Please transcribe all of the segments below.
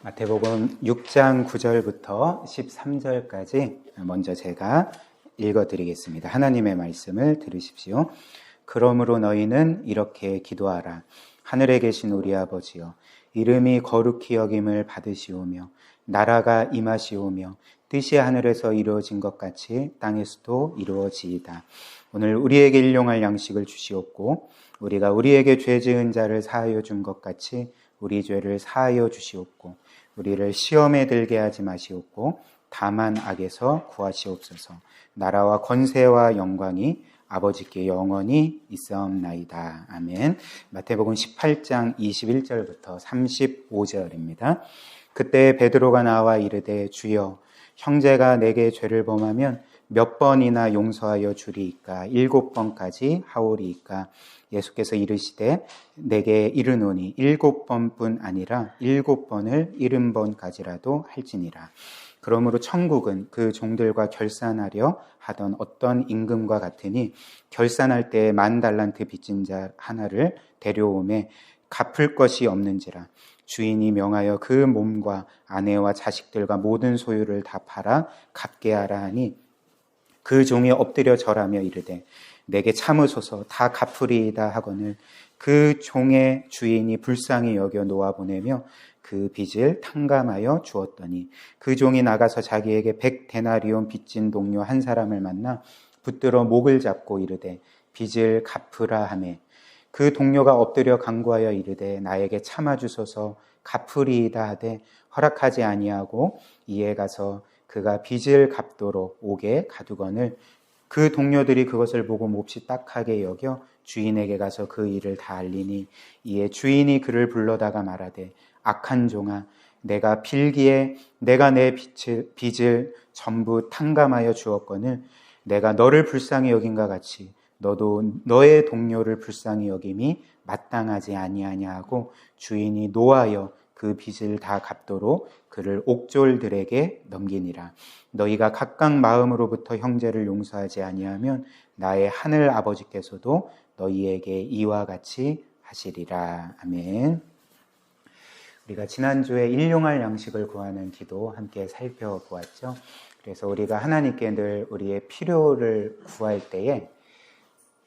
마태복음 6장 9절부터 13절까지 먼저 제가 읽어드리겠습니다. 하나님의 말씀을 들으십시오. 그러므로 너희는 이렇게 기도하라. 하늘에 계신 우리 아버지여, 이름이 거룩히 여김을 받으시오며 나라가 임하시오며 뜻이 하늘에서 이루어진 것 같이 땅에서도 이루어지이다. 오늘 우리에게 일용할 양식을 주시옵고 우리가 우리에게 죄 지은 자를 사하여 준 것 같이 우리 죄를 사하여 주시옵고 우리를 시험에 들게 하지 마시옵고 다만 악에서 구하시옵소서. 나라와 권세와 영광이 아버지께 영원히 있사옵나이다. 아멘. 마태복음 18장 21절부터 35절입니다. 그때 베드로가 나와 이르되 주여, 형제가 내게 죄를 범하면 몇 번이나 용서하여 주리이까? 7번까지 하오리이까? 예수께서 이르시되 내게 이르노니 7번뿐 아니라 7번을 70번까지라도 할지니라. 그러므로 천국은 그 종들과 결산하려 하던 어떤 임금과 같으니 결산할 때에 10,000달란트 빚진 자 하나를 데려오매 갚을 것이 없는지라. 주인이 명하여 그 몸과 아내와 자식들과 모든 소유를 다 팔아 갚게 하라 하니 그 종이 엎드려 절하며 이르되 내게 참으소서 다 갚으리이다 하거늘 그 종의 주인이 불쌍히 여겨 놓아보내며 그 빚을 탕감하여 주었더니 그 종이 나가서 자기에게 100데나리온 빚진 동료 한 사람을 만나 붙들어 목을 잡고 이르되 빚을 갚으라 하매 그 동료가 엎드려 간구하여 이르되 나에게 참아주소서 갚으리이다 하되 허락하지 아니하고 이에 가서 그가 빚을 갚도록 옥에 가두거늘 그 동료들이 그것을 보고 몹시 딱하게 여겨 주인에게 가서 그 일을 다 알리니 이에 주인이 그를 불러다가 말하되 악한 종아, 내가 빌기에 내가 내 빚을 전부 탕감하여 주었거늘 내가 너를 불쌍히 여긴과 같이 너도 너의 동료를 불쌍히 여김이 마땅하지 아니하냐 하고 주인이 노하여 그 빚을 다 갚도록 그를 옥졸들에게 넘기니라. 너희가 각각 마음으로부터 형제를 용서하지 아니하면 나의 하늘 아버지께서도 너희에게 이와 같이 하시리라. 아멘. 우리가 지난주에 일용할 양식을 구하는 기도 함께 살펴보았죠. 그래서 우리가 하나님께 늘 우리의 필요를 구할 때에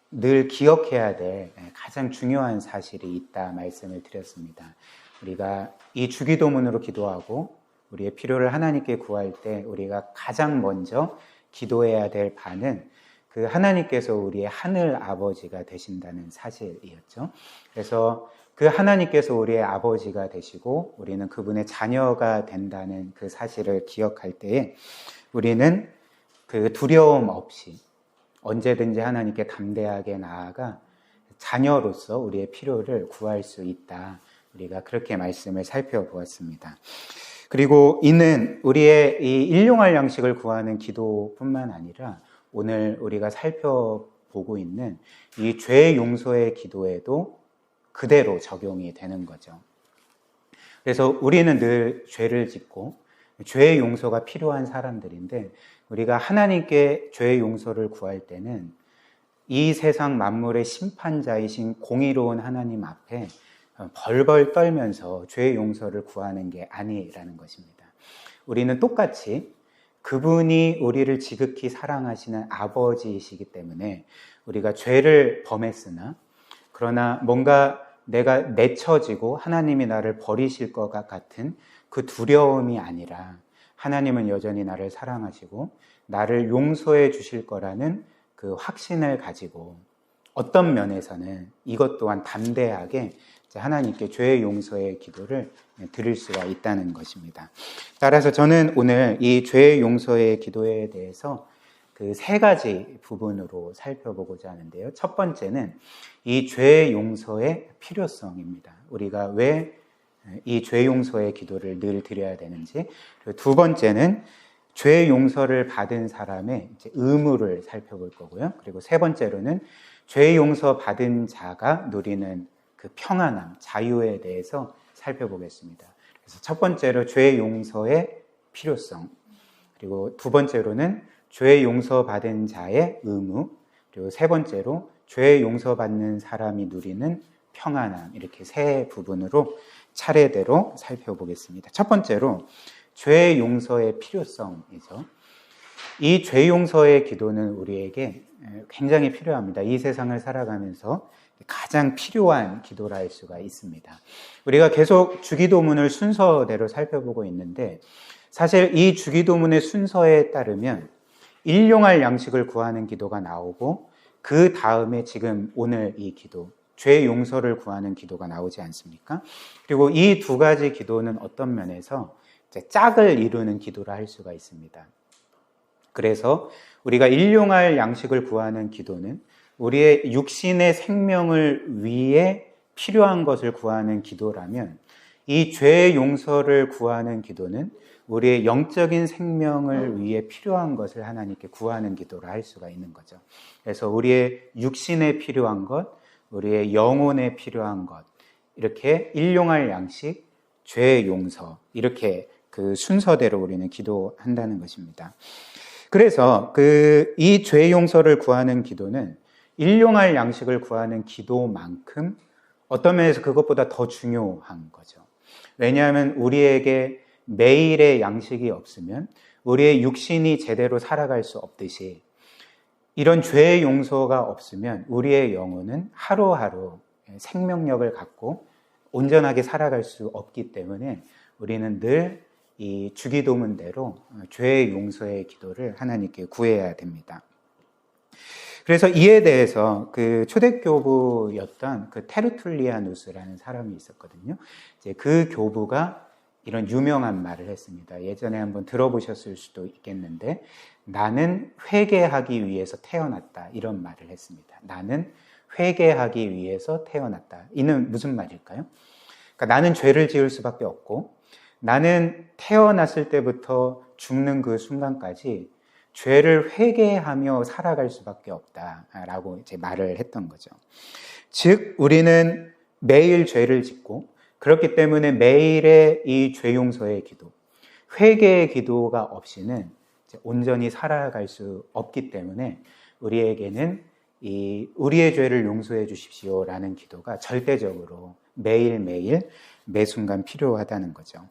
늘 기억해야 될 가장 중요한 사실이 있다 말씀을 드렸습니다. 우리가 이 주기도문으로 기도하고 우리의 필요를 하나님께 구할 때 우리가 가장 먼저 기도해야 될 바는 그 하나님께서 우리의 하늘 아버지가 되신다는 사실이었죠. 그래서 그 하나님께서 우리의 아버지가 되시고 우리는 그분의 자녀가 된다는 그 사실을 기억할 때에 우리는 그 두려움 없이 언제든지 하나님께 담대하게 나아가 자녀로서 우리의 필요를 구할 수 있다. 우리가 그렇게 말씀을 살펴보았습니다. 그리고 이는 우리의 이 일용할 양식을 구하는 기도뿐만 아니라 오늘 우리가 살펴보고 있는 이 죄 용서의 기도에도 그대로 적용이 되는 거죠. 그래서 우리는 늘 죄를 짓고 죄 용서가 필요한 사람들인데 우리가 하나님께 죄 용서를 구할 때는 이 세상 만물의 심판자이신 공의로운 하나님 앞에 벌벌 떨면서 죄 용서를 구하는 게 아니라는 것입니다. 우리는 똑같이 그분이 우리를 지극히 사랑하시는 아버지이시기 때문에 우리가 죄를 범했으나 그러나 뭔가 내가 내쳐지고 하나님이 나를 버리실 것 같은 그 두려움이 아니라 하나님은 여전히 나를 사랑하시고 나를 용서해 주실 거라는 그 확신을 가지고 어떤 면에서는 이것 또한 담대하게 하나님께 죄 용서의 기도를 드릴 수가 있다는 것입니다. 따라서 저는 오늘 이 죄 용서의 기도에 대해서 그 3가지 부분으로 살펴보고자 하는데요. 첫 번째는 이 죄 용서의 필요성입니다. 우리가 왜 이 죄 용서의 기도를 늘 드려야 되는지. 그리고 두 번째는 죄 용서를 받은 사람의 의무를 살펴볼 거고요. 그리고 세 번째로는 죄 용서 받은 자가 누리는 그 평안함, 자유에 대해서 살펴보겠습니다. 그래서 첫 번째로 죄 용서의 필요성, 그리고 두 번째로는 죄 용서받은 자의 의무, 그리고 세 번째로 죄 용서받는 사람이 누리는 평안함, 이렇게 세 부분으로 차례대로 살펴보겠습니다. 첫 번째로 죄 용서의 필요성이죠. 이 죄 용서의 기도는 우리에게 굉장히 필요합니다. 이 세상을 살아가면서 가장 필요한 기도라 할 수가 있습니다. 우리가 계속 주기도문을 순서대로 살펴보고 있는데 사실 이 주기도문의 순서에 따르면 일용할 양식을 구하는 기도가 나오고 그 다음에 지금 오늘 이 기도, 죄 용서를 구하는 기도가 나오지 않습니까? 그리고 이 두 가지 기도는 어떤 면에서 짝을 이루는 기도라 할 수가 있습니다. 그래서 우리가 일용할 양식을 구하는 기도는 우리의 육신의 생명을 위해 필요한 것을 구하는 기도라면 이 죄 용서를 구하는 기도는 우리의 영적인 생명을 위해 필요한 것을 하나님께 구하는 기도를 할 수가 있는 거죠. 그래서 우리의 육신에 필요한 것, 우리의 영혼에 필요한 것, 이렇게 일용할 양식, 죄 용서, 이렇게 그 순서대로 우리는 기도한다는 것입니다. 그래서 이 죄 용서를 구하는 기도는 일용할 양식을 구하는 기도만큼 어떤 면에서 그것보다 더 중요한 거죠. 왜냐하면 우리에게 매일의 양식이 없으면 우리의 육신이 제대로 살아갈 수 없듯이 이런 죄 용서가 없으면 우리의 영혼은 하루하루 생명력을 갖고 온전하게 살아갈 수 없기 때문에 우리는 늘 이 주기도문대로 죄 용서의 기도를 하나님께 구해야 됩니다. 그래서 이에 대해서 그 초대교부였던 그 테르툴리아누스라는 사람이 있었거든요. 이제 그 교부가 이런 유명한 말을 했습니다. 예전에 한번 들어보셨을 수도 있겠는데, 나는 회개하기 위해서 태어났다. 이런 말을 했습니다. 나는 회개하기 위해서 태어났다. 이는 무슨 말일까요? 그러니까 나는 죄를 지을 수밖에 없고, 나는 태어났을 때부터 죽는 그 순간까지 죄를 회개하며 살아갈 수밖에 없다라고 이제 말을 했던 거죠. 즉, 우리는 매일 죄를 짓고, 그렇기 때문에 매일의 이 죄 용서의 기도, 회개의 기도가 없이는 이제 온전히 살아갈 수 없기 때문에 우리에게는 우리의 죄를 용서해 주십시오라는 기도가 절대적으로 매일매일 매 순간 필요하다는 거죠.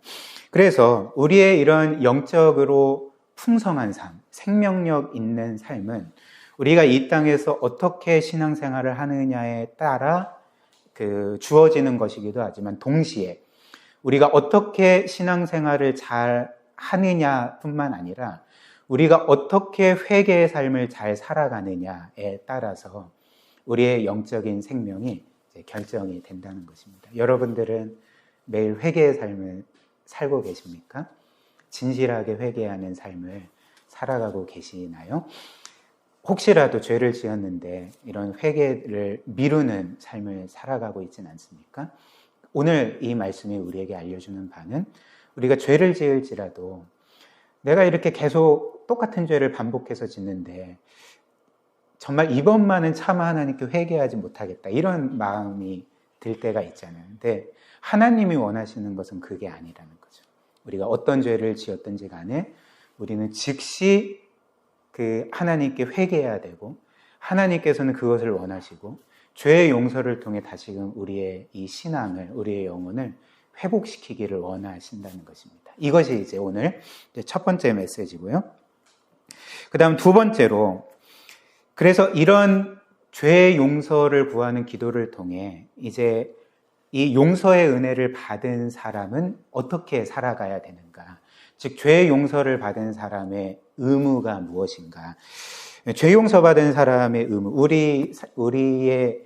그래서 우리의 이런 영적으로 풍성한 삶, 생명력 있는 삶은 우리가 이 땅에서 어떻게 신앙생활을 하느냐에 따라 주어지는 것이기도 하지만 동시에 우리가 어떻게 신앙생활을 잘 하느냐뿐만 아니라 우리가 어떻게 회개의 삶을 잘 살아가느냐에 따라서 우리의 영적인 생명이 결정이 된다는 것입니다. 여러분들은 매일 회개의 삶을 살고 계십니까? 진실하게 회개하는 삶을 살아가고 계시나요? 혹시라도 죄를 지었는데 이런 회개를 미루는 삶을 살아가고 있지는 않습니까? 오늘 이 말씀이 우리에게 알려주는 바는 우리가 죄를 지을지라도 내가 이렇게 계속 똑같은 죄를 반복해서 짓는데 정말 이번만은 차마 하나님께 회개하지 못하겠다 이런 마음이 들 때가 있잖아요. 근데 하나님이 원하시는 것은 그게 아니라는 거죠. 우리가 어떤 죄를 지었든지 간에 우리는 즉시 하나님께 회개해야 되고 하나님께서는 그것을 원하시고 죄의 용서를 통해 다시금 우리의 이 신앙을, 우리의 영혼을 회복시키기를 원하신다는 것입니다. 이것이 이제 오늘 첫 번째 메시지고요. 그 다음 두 번째로, 그래서 이런 죄의 용서를 구하는 기도를 통해 이제 이 용서의 은혜를 받은 사람은 어떻게 살아가야 되는가? 즉, 죄의 용서를 받은 사람의 의무가 무엇인가? 죄 용서받은 사람의 의무, 우리의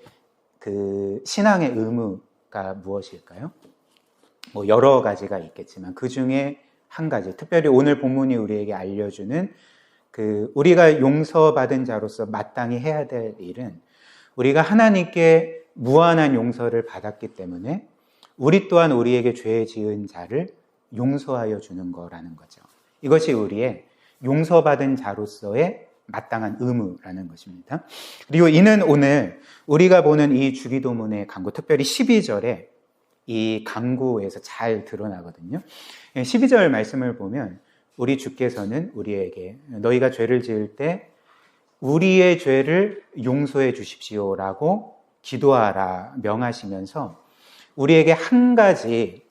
신앙의 의무가 무엇일까요? 여러 가지가 있겠지만 그 중에 한 가지, 특별히 오늘 본문이 우리에게 알려주는 우리가 용서받은 자로서 마땅히 해야 될 일은 우리가 하나님께 무한한 용서를 받았기 때문에 우리 또한 우리에게 죄 지은 자를 용서하여 주는 거라는 거죠. 이것이 우리의 용서받은 자로서의 마땅한 의무라는 것입니다. 그리고 이는 오늘 우리가 보는 이 주기도문의 강구, 특별히 12절에 이 강구에서 잘 드러나거든요. 12절 말씀을 보면 우리 주께서는 우리에게 너희가 죄를 지을 때 우리의 죄를 용서해 주십시오라고 기도하라 명하시면서 우리에게 한 가지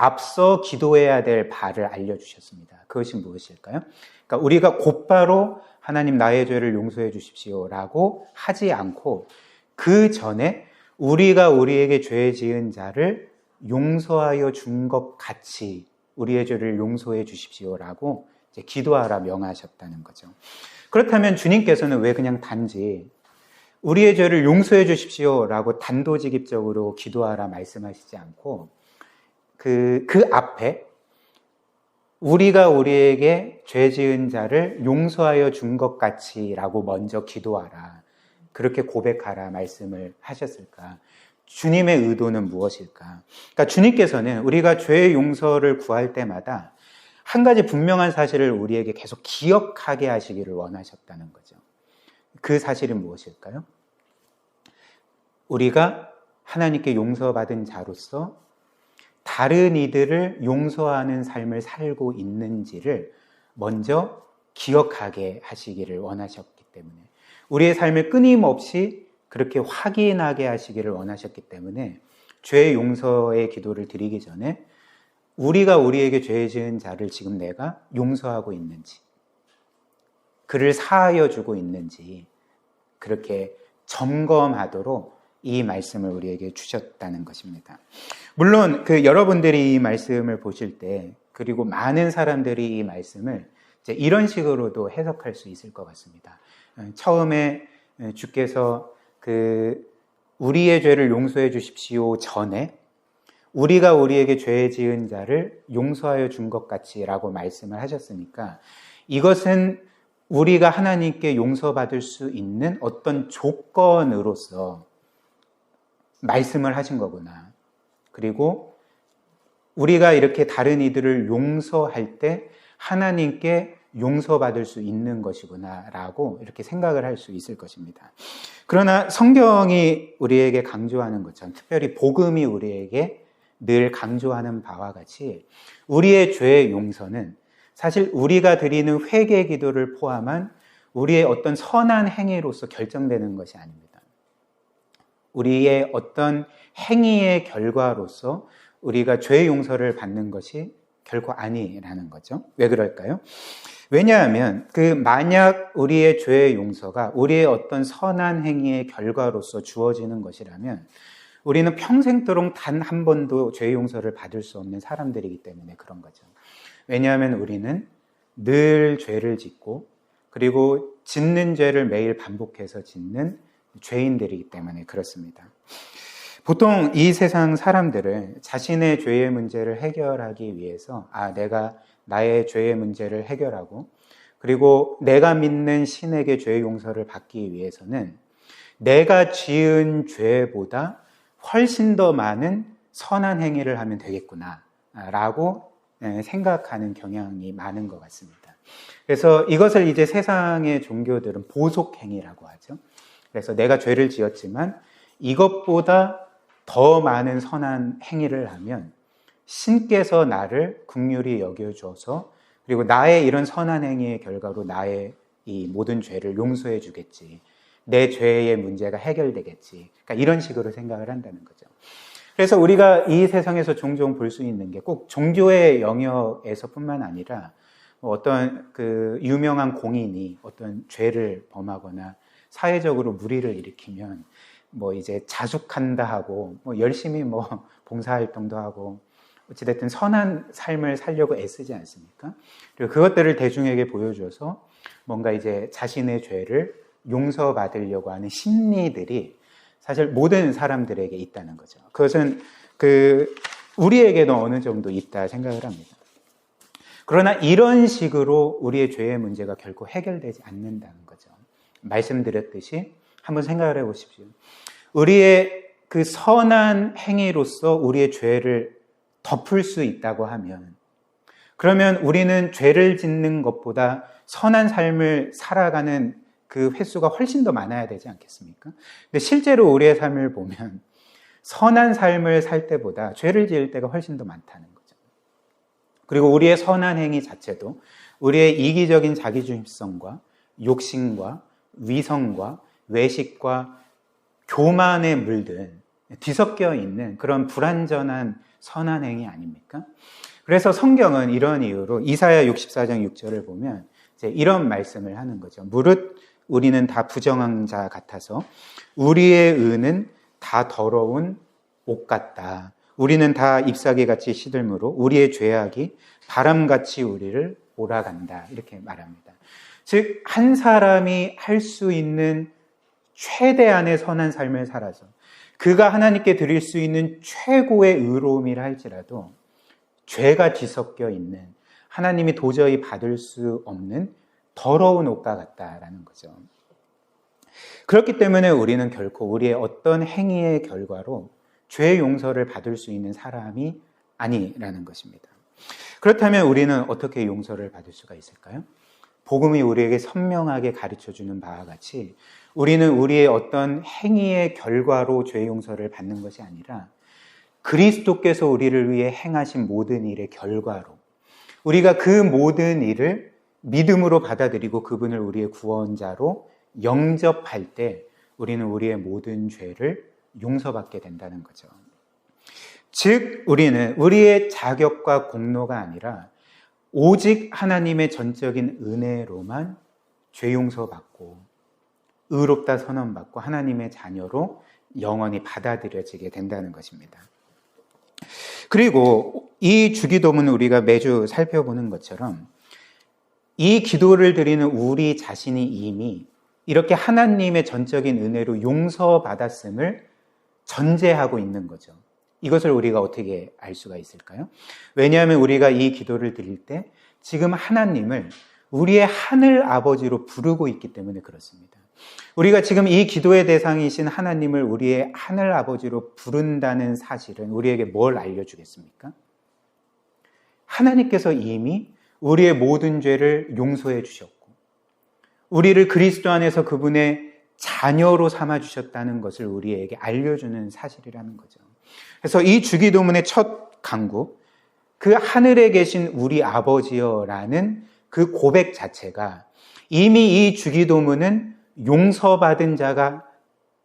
앞서 기도해야 될 바를 알려주셨습니다. 그것이 무엇일까요? 그러니까 우리가 곧바로 하나님 나의 죄를 용서해 주십시오라고 하지 않고 그 전에 우리가 우리에게 죄 지은 자를 용서하여 준 것 같이 우리의 죄를 용서해 주십시오라고 이제 기도하라 명하셨다는 거죠. 그렇다면 주님께서는 왜 그냥 단지 우리의 죄를 용서해 주십시오라고 단도직입적으로 기도하라 말씀하시지 않고 그 앞에 우리가 우리에게 죄 지은 자를 용서하여 준 것 같이라고 먼저 기도하라, 그렇게 고백하라 말씀을 하셨을까? 주님의 의도는 무엇일까? 그러니까 주님께서는 우리가 죄의 용서를 구할 때마다 한 가지 분명한 사실을 우리에게 계속 기억하게 하시기를 원하셨다는 거죠. 그 사실은 무엇일까요? 우리가 하나님께 용서받은 자로서 다른 이들을 용서하는 삶을 살고 있는지를 먼저 기억하게 하시기를 원하셨기 때문에, 우리의 삶을 끊임없이 그렇게 확인하게 하시기를 원하셨기 때문에 죄 용서의 기도를 드리기 전에 우리가 우리에게 죄 지은 자를 지금 내가 용서하고 있는지, 그를 사하여 주고 있는지 그렇게 점검하도록 이 말씀을 우리에게 주셨다는 것입니다. 물론 여러분들이 이 말씀을 보실 때, 그리고 많은 사람들이 이 말씀을 이제 이런 식으로도 해석할 수 있을 것 같습니다. 처음에 주께서 우리의 죄를 용서해 주십시오 전에 우리가 우리에게 죄 지은 자를 용서하여 준 것 같이라고 말씀을 하셨으니까 이것은 우리가 하나님께 용서받을 수 있는 어떤 조건으로서 말씀을 하신 거구나. 그리고 우리가 이렇게 다른 이들을 용서할 때 하나님께 용서받을 수 있는 것이구나 라고 이렇게 생각을 할 수 있을 것입니다. 그러나 성경이 우리에게 강조하는 것처럼, 특별히 복음이 우리에게 늘 강조하는 바와 같이 우리의 죄의 용서는 사실 우리가 드리는 회개 기도를 포함한 우리의 어떤 선한 행위로서 결정되는 것이 아닙니다. 우리의 어떤 행위의 결과로서 우리가 죄의 용서를 받는 것이 결코 아니라는 거죠. 왜 그럴까요? 왜냐하면 만약 우리의 죄의 용서가 우리의 어떤 선한 행위의 결과로서 주어지는 것이라면 우리는 평생도록 단 한 번도 죄의 용서를 받을 수 없는 사람들이기 때문에 그런 거죠. 왜냐하면 우리는 늘 죄를 짓고 그리고 짓는 죄를 매일 반복해서 짓는 죄인들이기 때문에 그렇습니다. 보통 이 세상 사람들을 자신의 죄의 문제를 해결하기 위해서 내가 나의 죄의 문제를 해결하고 그리고 내가 믿는 신에게 죄의 용서를 받기 위해서는 내가 지은 죄보다 훨씬 더 많은 선한 행위를 하면 되겠구나 라고 생각하는 경향이 많은 것 같습니다. 그래서 이것을 이제 세상의 종교들은 보속행위라고 하죠. 그래서 내가 죄를 지었지만 이것보다 더 많은 선한 행위를 하면 신께서 나를 긍휼히 여겨줘서 그리고 나의 이런 선한 행위의 결과로 나의 이 모든 죄를 용서해 주겠지, 내 죄의 문제가 해결되겠지, 그러니까 이런 식으로 생각을 한다는 거죠. 그래서 우리가 이 세상에서 종종 볼 수 있는 게 꼭 종교의 영역에서뿐만 아니라 어떤 유명한 공인이 어떤 죄를 범하거나 사회적으로 무리를 일으키면 이제 자숙한다 하고 열심히 봉사활동도 하고 어찌됐든 선한 삶을 살려고 애쓰지 않습니까? 그리고 그것들을 대중에게 보여줘서 뭔가 이제 자신의 죄를 용서받으려고 하는 심리들이 사실 모든 사람들에게 있다는 거죠. 그것은 우리에게도 어느 정도 있다 생각을 합니다. 그러나 이런 식으로 우리의 죄의 문제가 결코 해결되지 않는다는 거죠. 말씀드렸듯이 한번 생각을 해보십시오. 우리의 선한 행위로서 우리의 죄를 덮을 수 있다고 하면, 그러면 우리는 죄를 짓는 것보다 선한 삶을 살아가는 그 횟수가 훨씬 더 많아야 되지 않겠습니까? 근데 실제로 우리의 삶을 보면 선한 삶을 살 때보다 죄를 지을 때가 훨씬 더 많다는 거죠. 그리고 우리의 선한 행위 자체도 우리의 이기적인 자기중심성과 욕심과 위성과 외식과 교만에 물든 뒤섞여 있는 그런 불완전한 선한 행위 아닙니까? 그래서 성경은 이런 이유로 이사야 64장 6절을 보면 이제 이런 말씀을 하는 거죠. 무릇 우리는 다 부정한 자 같아서 우리의 의는 다 더러운 옷 같다. 우리는 다 잎사귀같이 시들므로 우리의 죄악이 바람같이 우리를 몰아간다. 이렇게 말합니다. 즉, 한 사람이 할 수 있는 최대한의 선한 삶을 살아서 그가 하나님께 드릴 수 있는 최고의 의로움이라 할지라도 죄가 뒤섞여 있는, 하나님이 도저히 받을 수 없는 더러운 옷과 같다라는 거죠. 그렇기 때문에 우리는 결코 우리의 어떤 행위의 결과로 죄의 용서를 받을 수 있는 사람이 아니라는 것입니다. 그렇다면 우리는 어떻게 용서를 받을 수가 있을까요? 복음이 우리에게 선명하게 가르쳐주는 바와 같이 우리는 우리의 어떤 행위의 결과로 죄의 용서를 받는 것이 아니라 그리스도께서 우리를 위해 행하신 모든 일의 결과로, 우리가 그 모든 일을 믿음으로 받아들이고 그분을 우리의 구원자로 영접할 때 우리는 우리의 모든 죄를 용서받게 된다는 거죠. 즉, 우리는 우리의 자격과 공로가 아니라 오직 하나님의 전적인 은혜로만 죄 용서받고 의롭다 선언받고 하나님의 자녀로 영원히 받아들여지게 된다는 것입니다. 그리고 이 주기도문은 우리가 매주 살펴보는 것처럼 이 기도를 드리는 우리 자신이 이미 이렇게 하나님의 전적인 은혜로 용서받았음을 전제하고 있는 거죠. 이것을 우리가 어떻게 알 수가 있을까요? 왜냐하면 우리가 이 기도를 드릴 때 지금 하나님을 우리의 하늘 아버지로 부르고 있기 때문에 그렇습니다. 우리가 지금 이 기도의 대상이신 하나님을 우리의 하늘 아버지로 부른다는 사실은 우리에게 뭘 알려주겠습니까? 하나님께서 이미 우리의 모든 죄를 용서해 주셨고 우리를 그리스도 안에서 그분의 자녀로 삼아주셨다는 것을 우리에게 알려주는 사실이라는 거죠. 그래서 이 주기도문의 첫 강구, 그 하늘에 계신 우리 아버지여라는 그 고백 자체가 이미 이 주기도문은 용서받은 자가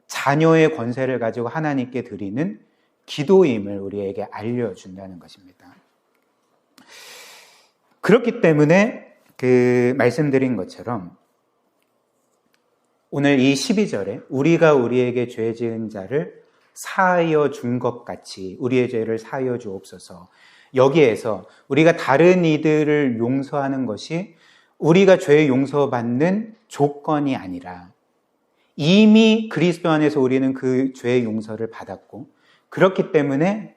자녀의 권세를 가지고 하나님께 드리는 기도임을 우리에게 알려준다는 것입니다. 그렇기 때문에 말씀드린 것처럼 오늘 이 12절에 우리가 우리에게 죄 지은 자를 사하여 준 것 같이 우리의 죄를 사하여 주옵소서, 여기에서 우리가 다른 이들을 용서하는 것이 우리가 죄 용서받는 조건이 아니라 이미 그리스도 안에서 우리는 그 죄의 용서를 받았고 그렇기 때문에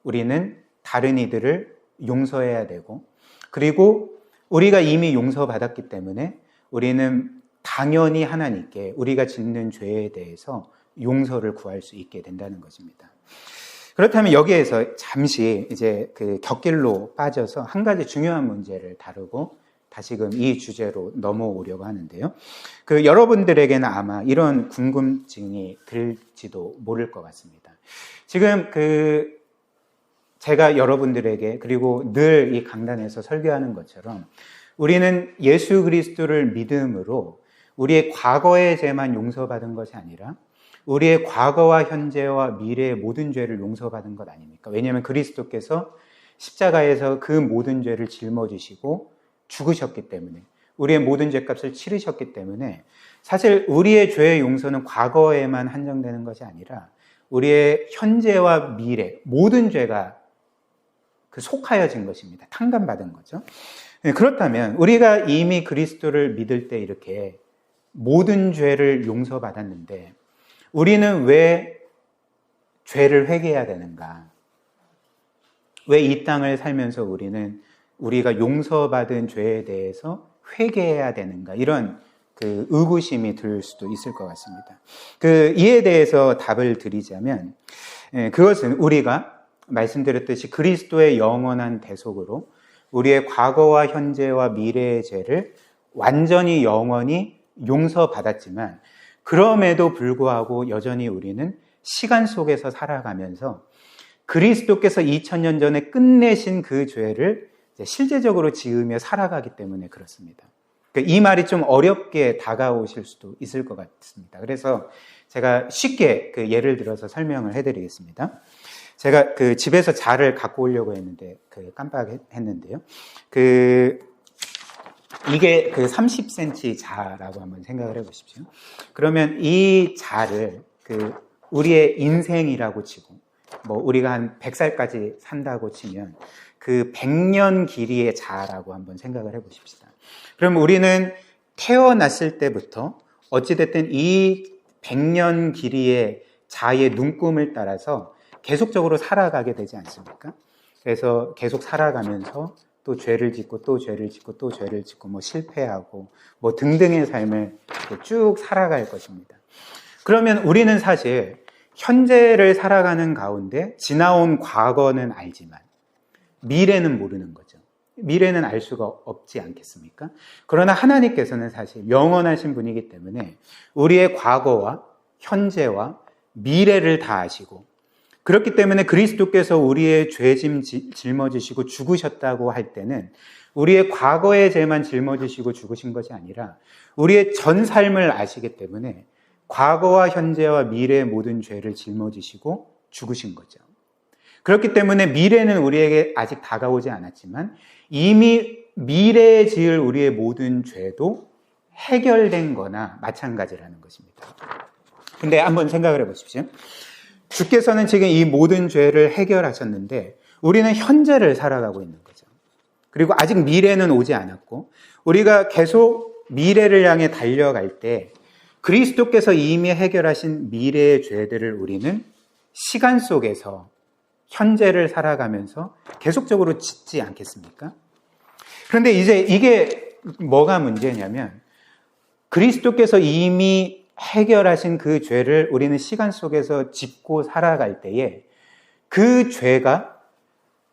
우리는 다른 이들을 용서해야 되고, 그리고 우리가 이미 용서받았기 때문에 우리는 당연히 하나님께 우리가 짓는 죄에 대해서 용서를 구할 수 있게 된다는 것입니다. 그렇다면 여기에서 잠시 이제 그 곁길로 빠져서 한 가지 중요한 문제를 다루고 다시금 이 주제로 넘어오려고 하는데요. 여러분들에게는 아마 이런 궁금증이 들지도 모를 것 같습니다. 지금 제가 여러분들에게 그리고 늘 이 강단에서 설교하는 것처럼 우리는 예수 그리스도를 믿음으로 우리의 과거의 죄만 용서받은 것이 아니라 우리의 과거와 현재와 미래의 모든 죄를 용서받은 것 아닙니까? 왜냐하면 그리스도께서 십자가에서 그 모든 죄를 짊어지시고 죽으셨기 때문에, 우리의 모든 죄값을 치르셨기 때문에 사실 우리의 죄의 용서는 과거에만 한정되는 것이 아니라 우리의 현재와 미래 모든 죄가 속하여진 것입니다. 탕감받은 거죠. 그렇다면 우리가 이미 그리스도를 믿을 때 이렇게 모든 죄를 용서받았는데 우리는 왜 죄를 회개해야 되는가? 왜 이 땅을 살면서 우리가 용서받은 죄에 대해서 회개해야 되는가? 이런 의구심이 들 수도 있을 것 같습니다. 이에 대해서 답을 드리자면 그것은 우리가 말씀드렸듯이 그리스도의 영원한 대속으로 우리의 과거와 현재와 미래의 죄를 완전히 영원히 용서받았지만 그럼에도 불구하고 여전히 우리는 시간 속에서 살아가면서 그리스도께서 2000년 전에 끝내신 그 죄를 실제적으로 지으며 살아가기 때문에 그렇습니다. 이 말이 좀 어렵게 다가오실 수도 있을 것 같습니다. 그래서 제가 쉽게 그 예를 들어서 설명을 해드리겠습니다. 제가 그 집에서 자를 갖고 오려고 했는데 깜빡했는데요. 이게 그 30cm 자라고 한번 생각을 해보십시오. 그러면 이 자를 우리의 인생이라고 치고, 뭐 우리가 한 100살까지 산다고 치면 그 100년 길이의 자라고 한번 생각을 해보십시다. 그럼 우리는 태어났을 때부터 어찌됐든 이 100년 길이의 자의 눈금을 따라서 계속적으로 살아가게 되지 않습니까? 그래서 계속 살아가면서 또 죄를 짓고 또 죄를 짓고 또 죄를 짓고 뭐 실패하고 뭐 등등의 삶을 쭉 살아갈 것입니다. 그러면 우리는 사실 현재를 살아가는 가운데 지나온 과거는 알지만 미래는 모르는 거죠. 미래는 알 수가 없지 않겠습니까? 그러나 하나님께서는 사실 영원하신 분이기 때문에 우리의 과거와 현재와 미래를 다 아시고, 그렇기 때문에 그리스도께서 우리의 죄짐 짊어지시고 죽으셨다고 할 때는 우리의 과거의 죄만 짊어지시고 죽으신 것이 아니라 우리의 전 삶을 아시기 때문에 과거와 현재와 미래의 모든 죄를 짊어지시고 죽으신 거죠. 그렇기 때문에 미래는 우리에게 아직 다가오지 않았지만 이미 미래에 지을 우리의 모든 죄도 해결된 거나 마찬가지라는 것입니다. 근데 한번 생각을 해보십시오. 주께서는 지금 이 모든 죄를 해결하셨는데 우리는 현재를 살아가고 있는 거죠. 그리고 아직 미래는 오지 않았고 우리가 계속 미래를 향해 달려갈 때 그리스도께서 이미 해결하신 미래의 죄들을 우리는 시간 속에서 현재를 살아가면서 계속적으로 짓지 않겠습니까? 그런데 이제 이게 뭐가 문제냐면 그리스도께서 이미 해결하신 그 죄를 우리는 시간 속에서 짓고 살아갈 때에 그 죄가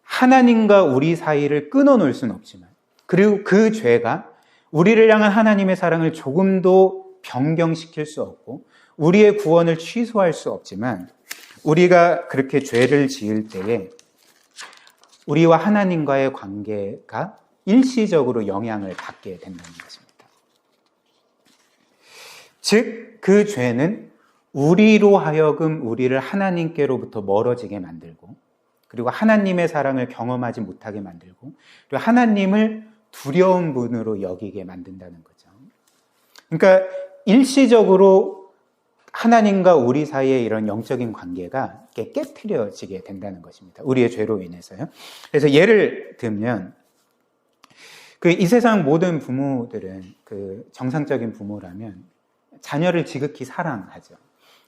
하나님과 우리 사이를 끊어놓을 수는 없지만, 그리고 그 죄가 우리를 향한 하나님의 사랑을 조금도 변경시킬 수 없고 우리의 구원을 취소할 수 없지만, 우리가 그렇게 죄를 지을 때에 우리와 하나님과의 관계가 일시적으로 영향을 받게 된다는 것입니다. 즉, 그 죄는 우리로 하여금 우리를 하나님께로부터 멀어지게 만들고, 그리고 하나님의 사랑을 경험하지 못하게 만들고, 그리고 하나님을 두려운 분으로 여기게 만든다는 거죠. 그러니까 일시적으로 하나님과 우리 사이의 이런 영적인 관계가 깨트려지게 된다는 것입니다. 우리의 죄로 인해서요. 그래서 예를 들면 이 세상 모든 부모들은 정상적인 부모라면 자녀를 지극히 사랑하죠.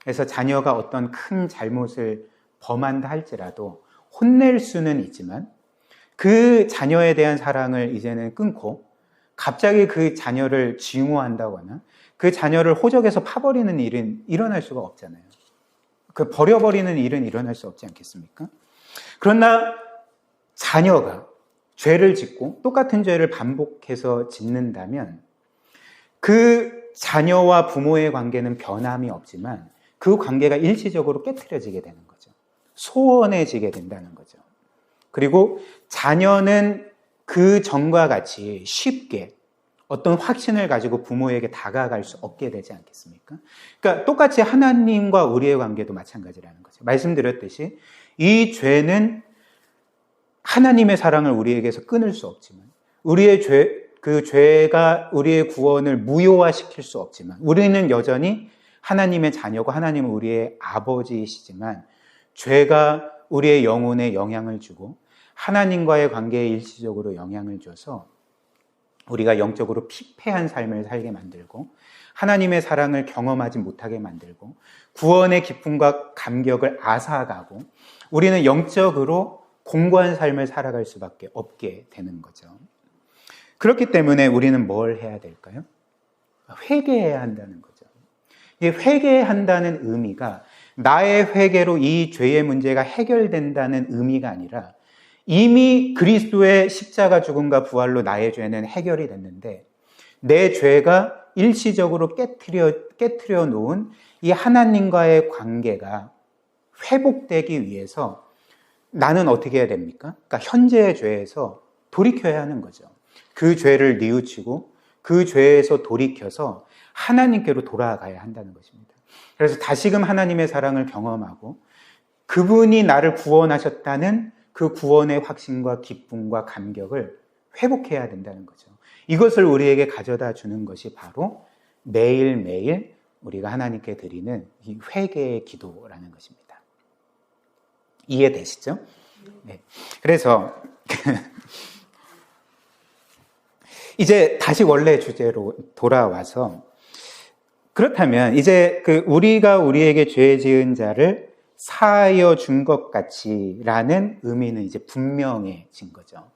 그래서 자녀가 어떤 큰 잘못을 범한다 할지라도 혼낼 수는 있지만 그 자녀에 대한 사랑을 이제는 끊고 갑자기 그 자녀를 증오한다거나 그 자녀를 호적에서 파버리는 일은 일어날 수가 없잖아요. 버려버리는 일은 일어날 수 없지 않겠습니까? 그러나 자녀가 죄를 짓고 똑같은 죄를 반복해서 짓는다면 그 자녀와 부모의 관계는 변함이 없지만 그 관계가 일시적으로 깨트려지게 되는 거죠. 소원해지게 된다는 거죠. 그리고 자녀는 그 전과 같이 쉽게 어떤 확신을 가지고 부모에게 다가갈 수 없게 되지 않겠습니까? 그러니까 똑같이 하나님과 우리의 관계도 마찬가지라는 거죠. 말씀드렸듯이 이 죄는 하나님의 사랑을 우리에게서 끊을 수 없지만 우리의 그 죄가 우리의 구원을 무효화시킬 수 없지만 우리는 여전히 하나님의 자녀고 하나님은 우리의 아버지이시지만 죄가 우리의 영혼에 영향을 주고 하나님과의 관계에 일시적으로 영향을 줘서 우리가 영적으로 피폐한 삶을 살게 만들고 하나님의 사랑을 경험하지 못하게 만들고 구원의 기쁨과 감격을 앗아가고 우리는 영적으로 공고한 삶을 살아갈 수밖에 없게 되는 거죠. 그렇기 때문에 우리는 뭘 해야 될까요? 회개해야 한다는 거죠. 이 회개한다는 의미가 나의 회개로 이 죄의 문제가 해결된다는 의미가 아니라 이미 그리스도의 십자가 죽음과 부활로 나의 죄는 해결이 됐는데 내 죄가 일시적으로 깨트려 놓은 이 하나님과의 관계가 회복되기 위해서 나는 어떻게 해야 됩니까? 그러니까 현재의 죄에서 돌이켜야 하는 거죠. 그 죄를 뉘우치고 그 죄에서 돌이켜서 하나님께로 돌아가야 한다는 것입니다. 그래서 다시금 하나님의 사랑을 경험하고 그분이 나를 구원하셨다는 그 구원의 확신과 기쁨과 감격을 회복해야 된다는 거죠. 이것을 우리에게 가져다 주는 것이 바로 매일매일 우리가 하나님께 드리는 이 회개의 기도라는 것입니다. 이해되시죠? 네. 그래서 이제 다시 원래 주제로 돌아와서, 그렇다면 이제 우리가 우리에게 죄 지은 자를 사하여 준 것 같이라는 의미는 이제 분명해진 거죠.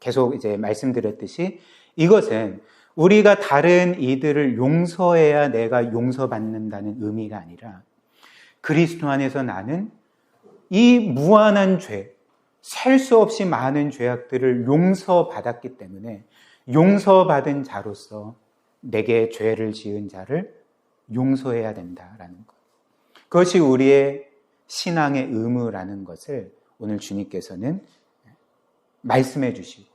계속 이제 말씀드렸듯이 이것은 우리가 다른 이들을 용서해야 내가 용서받는다는 의미가 아니라 그리스도 안에서 나는 이 무한한 죄, 셀 수 없이 많은 죄악들을 용서받았기 때문에 용서받은 자로서 내게 죄를 지은 자를 용서해야 된다라는 것. 그것이 우리의 신앙의 의무라는 것을 오늘 주님께서는 말씀해 주시고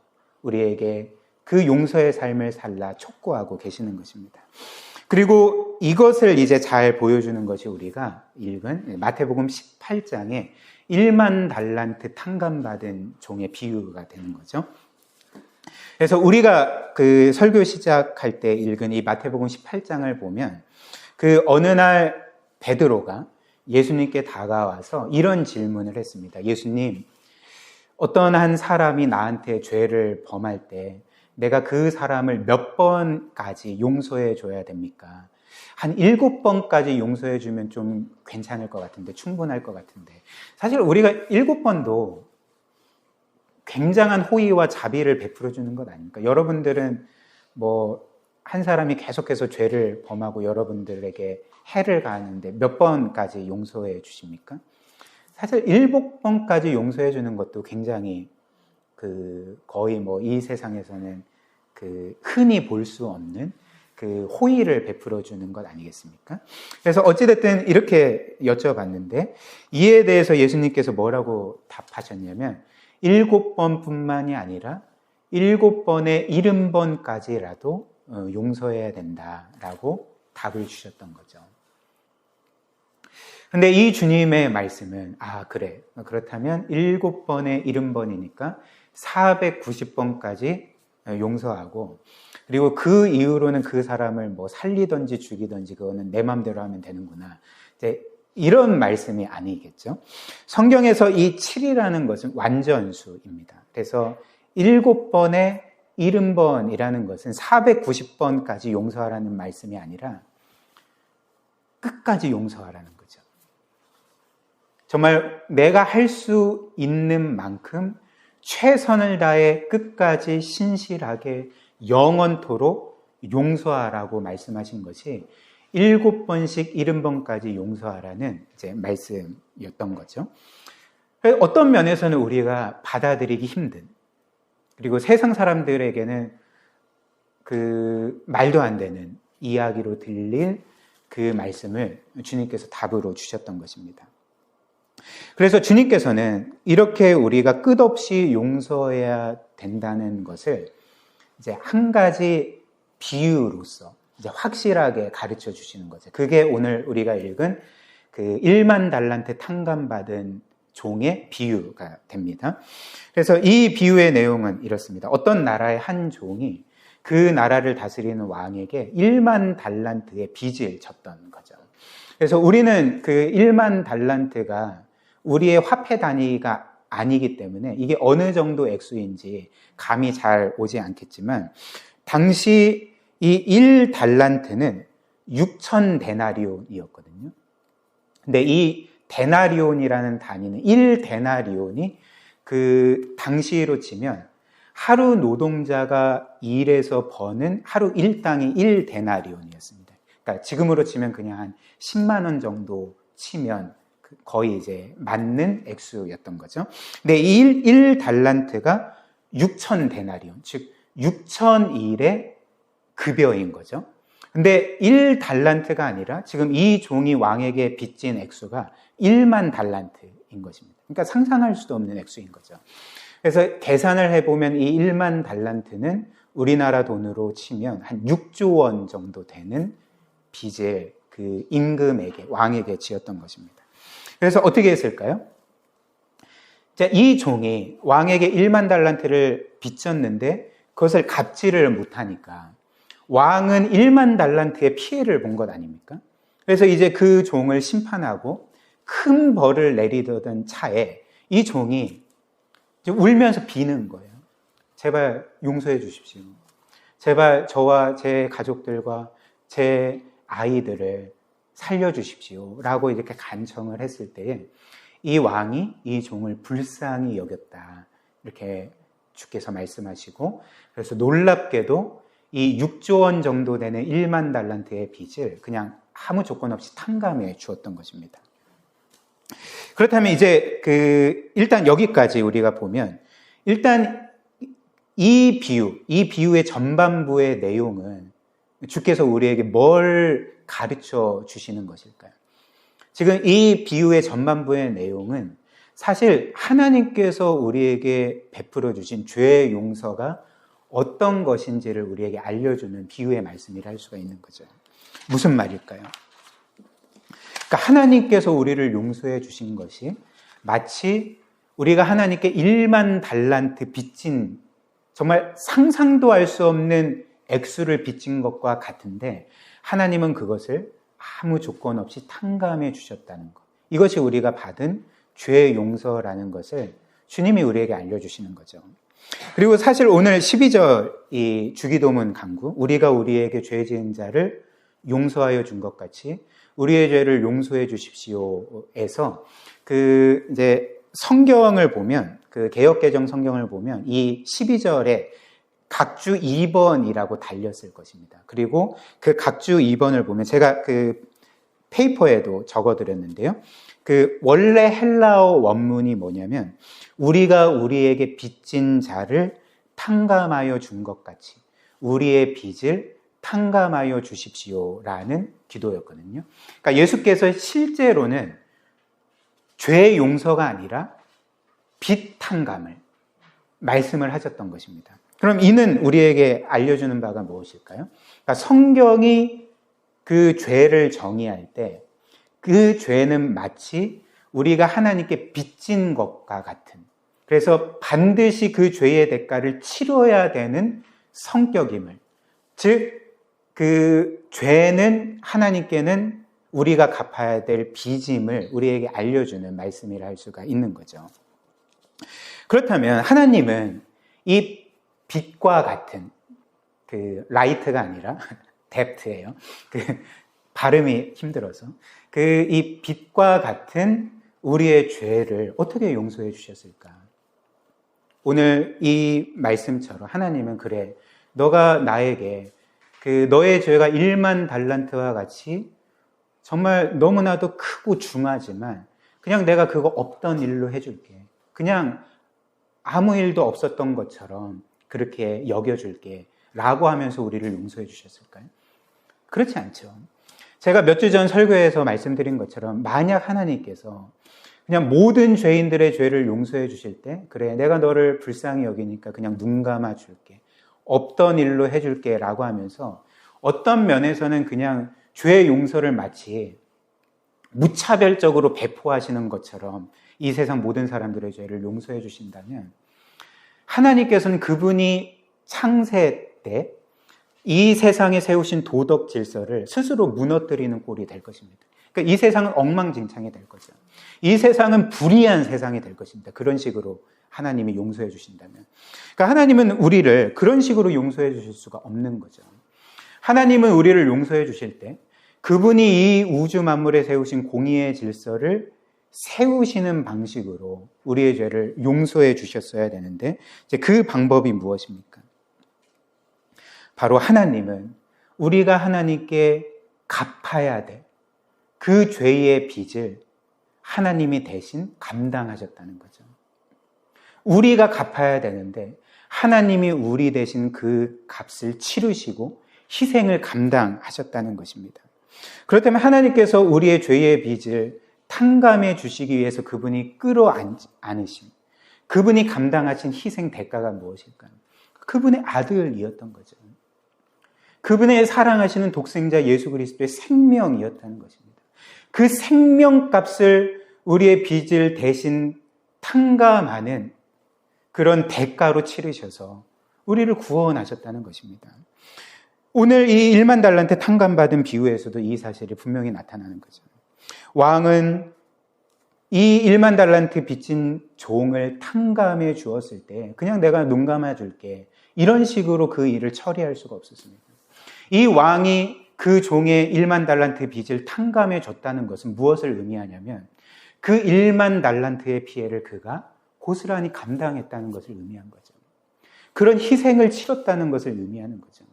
우리에게 그 용서의 삶을 살라 촉구하고 계시는 것입니다. 그리고 이것을 이제 잘 보여주는 것이 우리가 읽은 마태복음 18장에 1만 달란트 탕감받은 종의 비유가 되는 거죠. 그래서 우리가 설교 시작할 때 읽은 이 마태복음 18장을 보면 어느 날 베드로가 예수님께 다가와서 이런 질문을 했습니다. 예수님, 어떤 한 사람이 나한테 죄를 범할 때 내가 그 사람을 몇 번까지 용서해 줘야 됩니까? 한 7번까지 용서해 주면 좀 괜찮을 것 같은데, 충분할 것 같은데. 사실 우리가 7번도 굉장한 호의와 자비를 베풀어 주는 것 아닙니까? 여러분들은 한 사람이 계속해서 죄를 범하고 여러분들에게 해를 가하는데 몇 번까지 용서해 주십니까? 사실 7번까지 용서해 주는 것도 굉장히 거의 이 세상에서는 흔히 볼 수 없는 호의를 베풀어 주는 것 아니겠습니까? 그래서 어찌됐든 이렇게 여쭤봤는데 이에 대해서 예수님께서 뭐라고 답하셨냐면 7번뿐만이 아니라 7번의 70번까지라도 용서해야 된다라고 답을 주셨던 거죠. 근데 이 주님의 말씀은 그래, 그렇다면 7번의 70번이니까 490번까지 용서하고 그리고 그 이후로는 그 사람을 살리든지 죽이든지 그거는 내 마음대로 하면 되는구나. 이제 이런 말씀이 아니겠죠. 성경에서 이 7이라는 것은 완전수입니다. 그래서 7번의 70번이라는 것은 490번까지 용서하라는 말씀이 아니라 끝까지 용서하라는 거죠. 정말 내가 할 수 있는 만큼 최선을 다해 끝까지 신실하게 영원토록 용서하라고 말씀하신 것이 7번씩 70번까지 용서하라는 이제 말씀이었던 거죠. 어떤 면에서는 우리가 받아들이기 힘든, 그리고 세상 사람들에게는 말도 안 되는 이야기로 들릴 그 말씀을 주님께서 답으로 주셨던 것입니다. 그래서 주님께서는 이렇게 우리가 끝없이 용서해야 된다는 것을 이제 한 가지 비유로서 이제 확실하게 가르쳐 주시는 거죠. 그게 오늘 우리가 읽은 1만 달란트 탕감받은 종의 비유가 됩니다. 그래서 이 비유의 내용은 이렇습니다. 어떤 나라의 한 종이 그 나라를 다스리는 왕에게 1만 달란트의 빚을 졌던 거죠. 그래서 우리는 1만 달란트가 우리의 화폐 단위가 아니기 때문에 이게 어느 정도 액수인지 감이 잘 오지 않겠지만 당시 이 1달란트는 6,000데나리온이었거든요. 근데 이 데나리온이라는 단위는 1데나리온이 당시로 치면 하루 노동자가 일해서 버는 하루 일당이 1데나리온이었습니다. 그러니까 지금으로 치면 그냥 한 10만 원 정도 치면 거의 이제 맞는 액수였던 거죠. 근데 이 1달란트가 6,000데나리온, 즉 6,000일의 급여인 거죠. 근데 1달란트가 아니라 지금 이 종이 왕에게 빚진 액수가 1만 달란트인 것입니다. 그러니까 상상할 수도 없는 액수인 거죠. 그래서 계산을 해보면 이 1만 달란트는 우리나라 돈으로 치면 한 6조 원 정도 되는 빚을 그 임금에게, 왕에게 지었던 것입니다. 그래서 어떻게 했을까요? 자, 이 종이 왕에게 1만 달란트를 빚졌는데 그것을 갚지를 못하니까 왕은 1만 달란트의 피해를 본 것 아닙니까? 그래서 이제 그 종을 심판하고 큰 벌을 내리던 차에 이 종이 이제 울면서 비는 거예요. 제발 용서해 주십시오. 제발 저와 제 가족들과 제 아이들을 살려주십시오. 라고 이렇게 간청을 했을 때에 이 왕이 이 종을 불쌍히 여겼다. 이렇게 주께서 말씀하시고, 그래서 놀랍게도 이 6조 원 정도 되는 1만 달란트의 빚을 그냥 아무 조건 없이 탕감해 주었던 것입니다. 그렇다면 이제 일단 여기까지 우리가 보면, 일단 이 비유의 전반부의 내용은 주께서 우리에게 뭘 가르쳐 주시는 것일까요? 지금 이 비유의 전반부의 내용은 사실 하나님께서 우리에게 베풀어 주신 죄의 용서가 어떤 것인지를 우리에게 알려주는 비유의 말씀이라 할 수가 있는 거죠. 무슨 말일까요? 그러니까 하나님께서 우리를 용서해 주신 것이 마치 우리가 하나님께 1만 달란트 빚진, 정말 상상도 할 수 없는 액수를 빚진 것과 같은데 하나님은 그것을 아무 조건 없이 탕감해 주셨다는 것. 이것이 우리가 받은 죄의 용서라는 것을 주님이 우리에게 알려주시는 거죠. 그리고 사실 오늘 12절 이 주기도문 강구, 우리가 우리에게 죄 지은 자를 용서하여 준 것 같이 우리의 죄를 용서해 주십시오에서 이제 성경을 보면, 개역개정 성경을 보면 이 12절에 각주 2번이라고 달렸을 것입니다. 그리고 그 각주 2번을 보면 제가 페이퍼에도 적어드렸는데요. 원래 헬라어 원문이 뭐냐면 우리가 우리에게 빚진 자를 탕감하여 준 것 같이 우리의 빚을 탕감하여 주십시오라는 기도였거든요. 그러니까 예수께서 실제로는 죄의 용서가 아니라 빚 탕감을 말씀을 하셨던 것입니다. 그럼 이는 우리에게 알려주는 바가 무엇일까요? 그러니까 성경이 그 죄를 정의할 때 그 죄는 마치 우리가 하나님께 빚진 것과 같은, 그래서 반드시 그 죄의 대가를 치러야 되는 성격임을, 즉 그 죄는 하나님께는 우리가 갚아야 될 빚임을 우리에게 알려주는 말씀이라 할 수가 있는 거죠. 그렇다면 하나님은 이 빚과 같은, 라이트가 아니라 뎁트예요. 발음이 힘들어서. 이 빚과 같은 우리의 죄를 어떻게 용서해 주셨을까? 오늘 이 말씀처럼 하나님은 그래, 너가 나에게 너의 죄가 1만 달란트와 같이 정말 너무나도 크고 중하지만 그냥 내가 그거 없던 일로 해줄게. 그냥 아무 일도 없었던 것처럼 그렇게 여겨줄게. 라고 하면서 우리를 용서해 주셨을까요? 그렇지 않죠. 제가 몇 주 전 설교에서 말씀드린 것처럼 만약 하나님께서 그냥 모든 죄인들의 죄를 용서해 주실 때, 그래, 내가 너를 불쌍히 여기니까 그냥 눈 감아 줄게. 없던 일로 해줄게. 라고 하면서 어떤 면에서는 그냥 죄의 용서를 마치 무차별적으로 배포하시는 것처럼 이 세상 모든 사람들의 죄를 용서해 주신다면, 하나님께서는 그분이 창세 때 이 세상에 세우신 도덕 질서를 스스로 무너뜨리는 꼴이 될 것입니다. 그러니까 이 세상은 엉망진창이 될 거죠. 이 세상은 불의한 세상이 될 것입니다. 그런 식으로 하나님이 용서해 주신다면. 그러니까 하나님은 우리를 그런 식으로 용서해 주실 수가 없는 거죠. 하나님은 우리를 용서해 주실 때 그분이 이 우주 만물에 세우신 공의의 질서를 세우시는 방식으로 우리의 죄를 용서해 주셨어야 되는데, 이제 그 방법이 무엇입니까? 바로 하나님은 우리가 하나님께 갚아야 될 그 죄의 빚을 하나님이 대신 감당하셨다는 거죠. 우리가 갚아야 되는데 하나님이 우리 대신 그 값을 치르시고 희생을 감당하셨다는 것입니다. 그렇다면 하나님께서 우리의 죄의 빚을 탕감해 주시기 위해서 그분이 끌어안으신, 그분이 감당하신 희생 대가가 무엇일까요? 그분의 아들이었던 거죠. 그분의 사랑하시는 독생자 예수 그리스도의 생명이었다는 것입니다. 그 생명값을 우리의 빚을 대신 탕감하는 그런 대가로 치르셔서 우리를 구원하셨다는 것입니다. 오늘 이 1만 달란트 탕감받은 비유에서도 이 사실이 분명히 나타나는 거죠. 왕은 이 1만 달란트 빚진 종을 탕감해 주었을 때 그냥 내가 눈 감아 줄게, 이런 식으로 그 일을 처리할 수가 없었습니다. 이 왕이 그 종의 1만 달란트 빚을 탕감해 줬다는 것은 무엇을 의미하냐면 그 1만 달란트의 피해를 그가 고스란히 감당했다는 것을 의미한 거죠. 그런 희생을 치렀다는 것을 의미하는 거죠.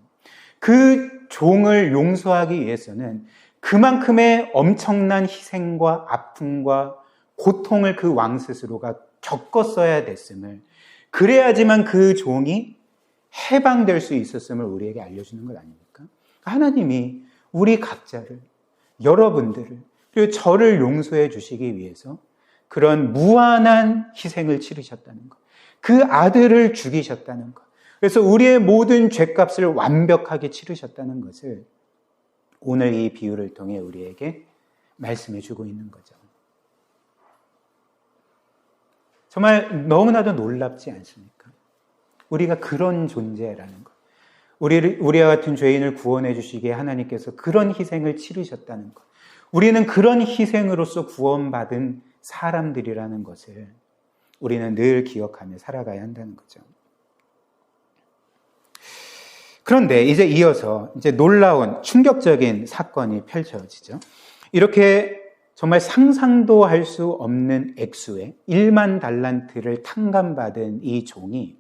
그 종을 용서하기 위해서는 그만큼의 엄청난 희생과 아픔과 고통을 그 왕 스스로가 겪었어야 됐음을, 그래야지만 그 종이 해방될 수 있었음을 우리에게 알려주는 것 아닙니까? 하나님이 우리 각자를, 여러분들을, 그리고 저를 용서해 주시기 위해서 그런 무한한 희생을 치르셨다는 것, 그 아들을 죽이셨다는 것, 그래서 우리의 모든 죄값을 완벽하게 치르셨다는 것을 오늘 이 비유를 통해 우리에게 말씀해 주고 있는 거죠. 정말 너무나도 놀랍지 않습니까? 우리가 그런 존재라는 것, 우리와 같은 죄인을 구원해 주시기에 하나님께서 그런 희생을 치르셨다는 것, 우리는 그런 희생으로서 구원받은 사람들이라는 것을 우리는 늘 기억하며 살아가야 한다는 거죠. 그런데 이제 이어서 놀라운 충격적인 사건이 펼쳐지죠. 이렇게 정말 상상도 할 수 없는 액수의 1만 달란트를 탕감받은 이 종이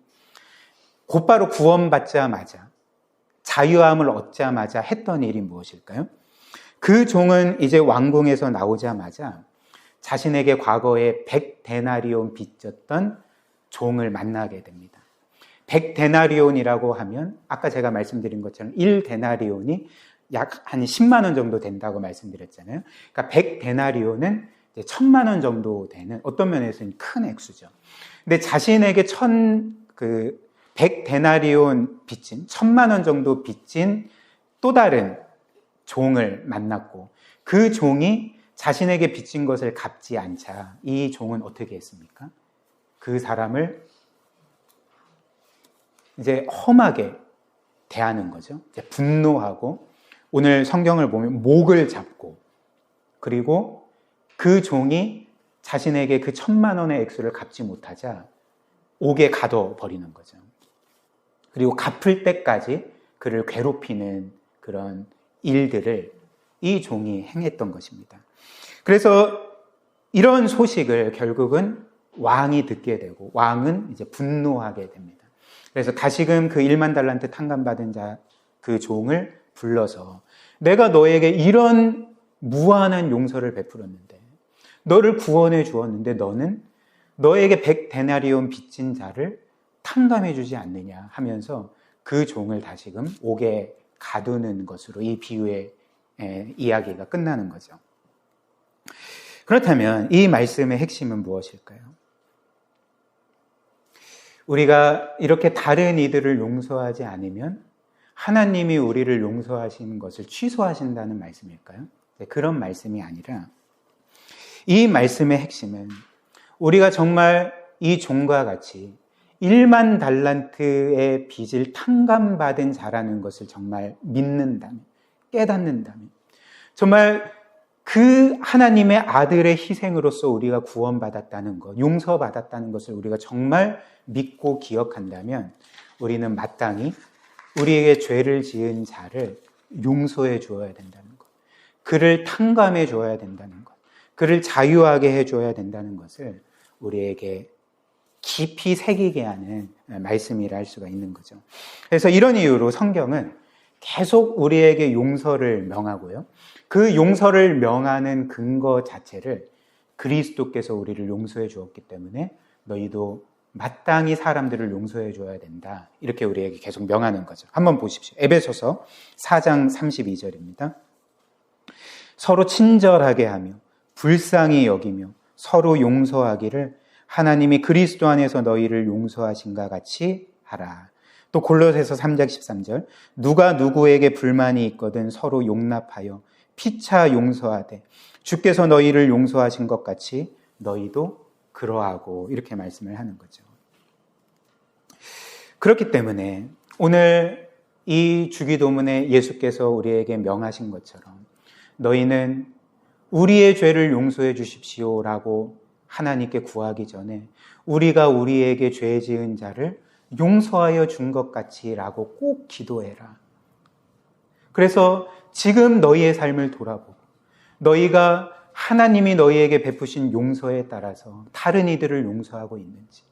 곧바로 구원받자마자, 자유함을 얻자마자 했던 일이 무엇일까요? 그 종은 이제 왕궁에서 나오자마자 자신에게 과거에 100데나리온 빚졌던 종을 만나게 됩니다. 100데나리온이라고 하면 아까 제가 말씀드린 것처럼 1데나리온이 약 한 10만 원 정도 된다고 말씀드렸잖아요. 그러니까 100데나리온은 1000만 원 정도 되는, 어떤 면에서는 큰 액수죠. 근데 자신에게 100데나리온 빚진, 1000만 원 정도 빚진 또 다른 종을 만났고, 그 종이 자신에게 빚진 것을 갚지 않자 이 종은 어떻게 했습니까? 그 사람을 이제 험하게 대하는 거죠. 이제 분노하고, 오늘 성경을 보면 목을 잡고, 그리고 그 종이 자신에게 그 1000만 원의 액수를 갚지 못하자 옥에 가둬버리는 거죠. 그리고 갚을 때까지 그를 괴롭히는 그런 일들을 이 종이 행했던 것입니다. 그래서 이런 소식을 결국은 왕이 듣게 되고, 왕은 이제 분노하게 됩니다. 그래서 다시금 그 1만 달란트 탕감받은 자, 그 종을 불러서 내가 너에게 이런 무한한 용서를 베풀었는데, 너를 구원해 주었는데 너는 너에게 100데나리온 빚진 자를 탕감해 주지 않느냐 하면서 그 종을 다시금 옥에 가두는 것으로 이 비유의 이야기가 끝나는 거죠. 그렇다면 이 말씀의 핵심은 무엇일까요? 우리가 이렇게 다른 이들을 용서하지 않으면 하나님이 우리를 용서하시는 것을 취소하신다는 말씀일까요? 그런 말씀이 아니라, 이 말씀의 핵심은 우리가 정말 이 종과 같이 1만 달란트의 빚을 탕감받은 자라는 것을 정말 믿는다면, 깨닫는다면, 정말 그 하나님의 아들의 희생으로서 우리가 구원받았다는 것, 용서받았다는 것을 우리가 정말 믿고 기억한다면, 우리는 마땅히 우리에게 죄를 지은 자를 용서해 주어야 된다는 것, 그를 탕감해 줘야 된다는 것, 그를 자유하게 해줘야 된다는 것을 우리에게 깊이 새기게 하는 말씀이라 할 수가 있는 거죠. 그래서 이런 이유로 성경은 계속 우리에게 용서를 명하고요, 그 용서를 명하는 근거 자체를 그리스도께서 우리를 용서해 주었기 때문에 너희도 마땅히 사람들을 용서해 줘야 된다, 이렇게 우리에게 계속 명하는 거죠. 한번 보십시오. 에베소서 4장 32절입니다. 서로 친절하게 하며 불쌍히 여기며 서로 용서하기를 하나님이 그리스도 안에서 너희를 용서하신가 같이 하라. 또 골로새서 3장 13절 누가 누구에게 불만이 있거든 서로 용납하여 피차 용서하되 주께서 너희를 용서하신 것 같이 너희도 그러하고 이렇게 말씀을 하는 거죠. 그렇기 때문에 오늘 이 주기도문에 예수께서 우리에게 명하신 것처럼 너희는 우리의 죄를 용서해 주십시오라고 하나님께 구하기 전에 우리가 우리에게 죄 지은 자를 용서하여 준 것 같이라고 꼭 기도해라. 그래서 지금 너희의 삶을 돌아보고 너희가 하나님이 너희에게 베푸신 용서에 따라서 다른 이들을 용서하고 있는지,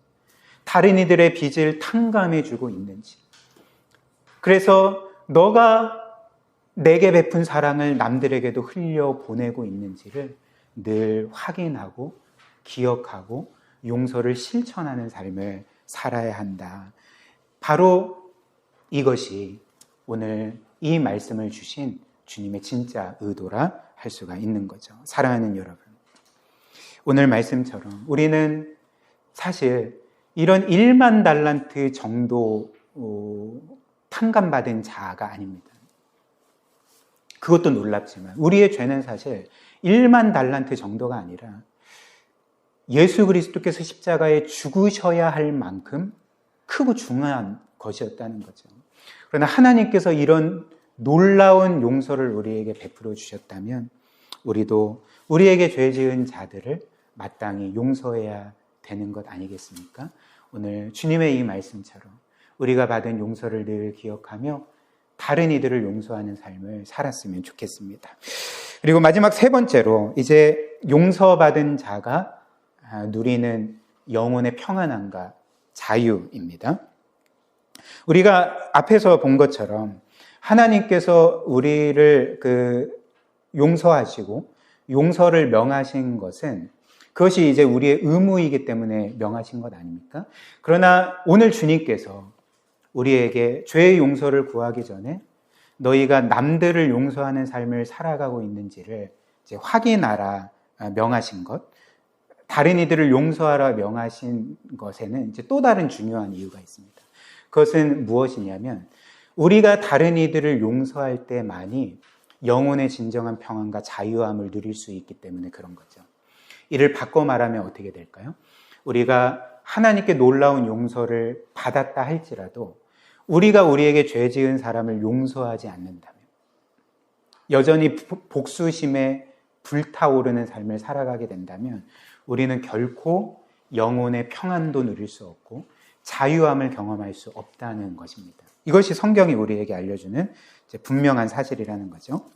다른 이들의 빚을 탕감해 주고 있는지, 그래서 너가 내게 베푼 사랑을 남들에게도 흘려보내고 있는지를 늘 확인하고 기억하고 용서를 실천하는 삶을 살아야 한다. 바로 이것이 오늘 이 말씀을 주신 주님의 진짜 의도라 할 수가 있는 거죠. 사랑하는 여러분, 오늘 말씀처럼 우리는 사실 이런 1만 달란트 정도 탕감받은 자가 아닙니다. 그것도 놀랍지만 우리의 죄는 사실 1만 달란트 정도가 아니라 예수 그리스도께서 십자가에 죽으셔야 할 만큼 크고 중요한 것이었다는 거죠. 그러나 하나님께서 이런 놀라운 용서를 우리에게 베풀어 주셨다면 우리도 우리에게 죄 지은 자들을 마땅히 용서해야 되는 것 아니겠습니까? 오늘 주님의 이 말씀처럼 우리가 받은 용서를 늘 기억하며 다른 이들을 용서하는 삶을 살았으면 좋겠습니다. 그리고 마지막 세 번째로 이제 용서받은 자가 누리는 영혼의 평안함과 자유입니다. 우리가 앞에서 본 것처럼 하나님께서 우리를 용서하시고 용서를 명하신 것은 그것이 이제 우리의 의무이기 때문에 명하신 것 아닙니까? 그러나 오늘 주님께서 우리에게 죄의 용서를 구하기 전에 너희가 남들을 용서하는 삶을 살아가고 있는지를 이제 확인하라 명하신 것, 다른 이들을 용서하라 명하신 것에는 이제 또 다른 중요한 이유가 있습니다. 그것은 무엇이냐면 우리가 다른 이들을 용서할 때만이 영혼의 진정한 평안과 자유함을 누릴 수 있기 때문에 그런 거죠. 이를 바꿔 말하면 어떻게 될까요? 우리가 하나님께 놀라운 용서를 받았다 할지라도 우리가 우리에게 죄 지은 사람을 용서하지 않는다면, 여전히 복수심에 불타오르는 삶을 살아가게 된다면 우리는 결코 영혼의 평안도 누릴 수 없고 자유함을 경험할 수 없다는 것입니다. 이것이 성경이 우리에게 알려주는 분명한 사실이라는 거죠.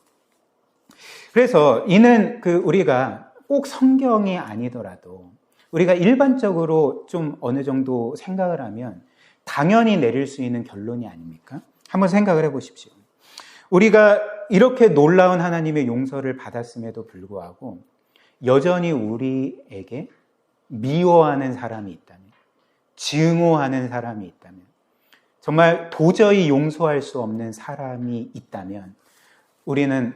그래서 이는 우리가 꼭 성경이 아니더라도 우리가 일반적으로 좀 어느 정도 생각을 하면 당연히 내릴 수 있는 결론이 아닙니까? 한번 생각을 해보십시오. 우리가 이렇게 놀라운 하나님의 용서를 받았음에도 불구하고 여전히 우리에게 미워하는 사람이 있다면, 증오하는 사람이 있다면, 정말 도저히 용서할 수 없는 사람이 있다면 우리는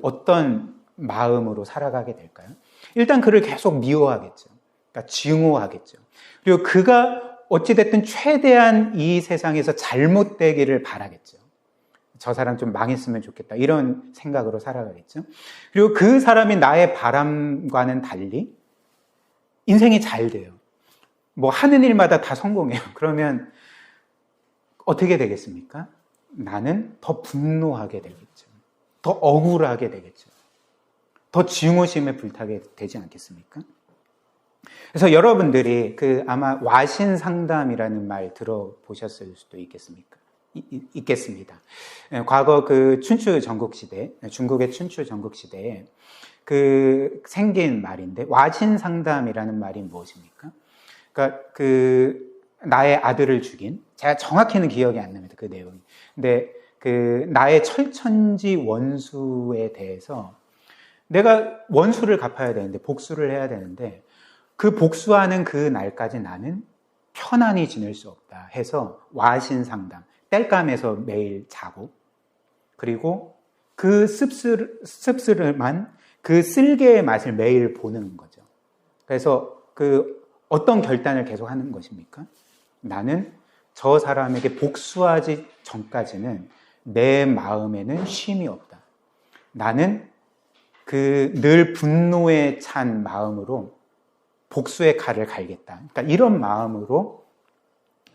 어떤 마음으로 살아가게 될까요? 일단 그를 계속 미워하겠죠. 그러니까 증오하겠죠. 그리고 그가 어찌됐든 최대한 이 세상에서 잘못되기를 바라겠죠. 저 사람 좀 망했으면 좋겠다 이런 생각으로 살아가겠죠. 그리고 그 사람이 나의 바람과는 달리 인생이 잘 돼요. 뭐 하는 일마다 다 성공해요. 그러면 어떻게 되겠습니까? 나는 더 분노하게 되겠죠. 더 억울하게 되겠죠. 더 증오심에 불타게 되지 않겠습니까? 그래서 여러분들이 아마 와신 상담이라는 말 들어보셨을 수도 있겠습니다. 과거 춘추 전국시대, 중국의 춘추 전국시대에 생긴 말인데, 와신 상담이라는 말이 무엇입니까? 그러니까 나의 아들을 죽인, 제가 정확히는 기억이 안 납니다, 그 내용이. 근데 나의 철천지 원수에 대해서 내가 원수를 갚아야 되는데, 복수를 해야 되는데, 그 복수하는 그 날까지 나는 편안히 지낼 수 없다 해서 와신 상담, 땔감에서 매일 자고, 그리고 그 씁쓸한 그 쓸개의 맛을 매일 보는 거죠. 그래서 어떤 결단을 계속 하는 것입니까? 나는 저 사람에게 복수하지 전까지는 내 마음에는 쉼이 없다. 나는 그 늘 분노에 찬 마음으로 복수의 칼을 갈겠다. 그러니까 이런 마음으로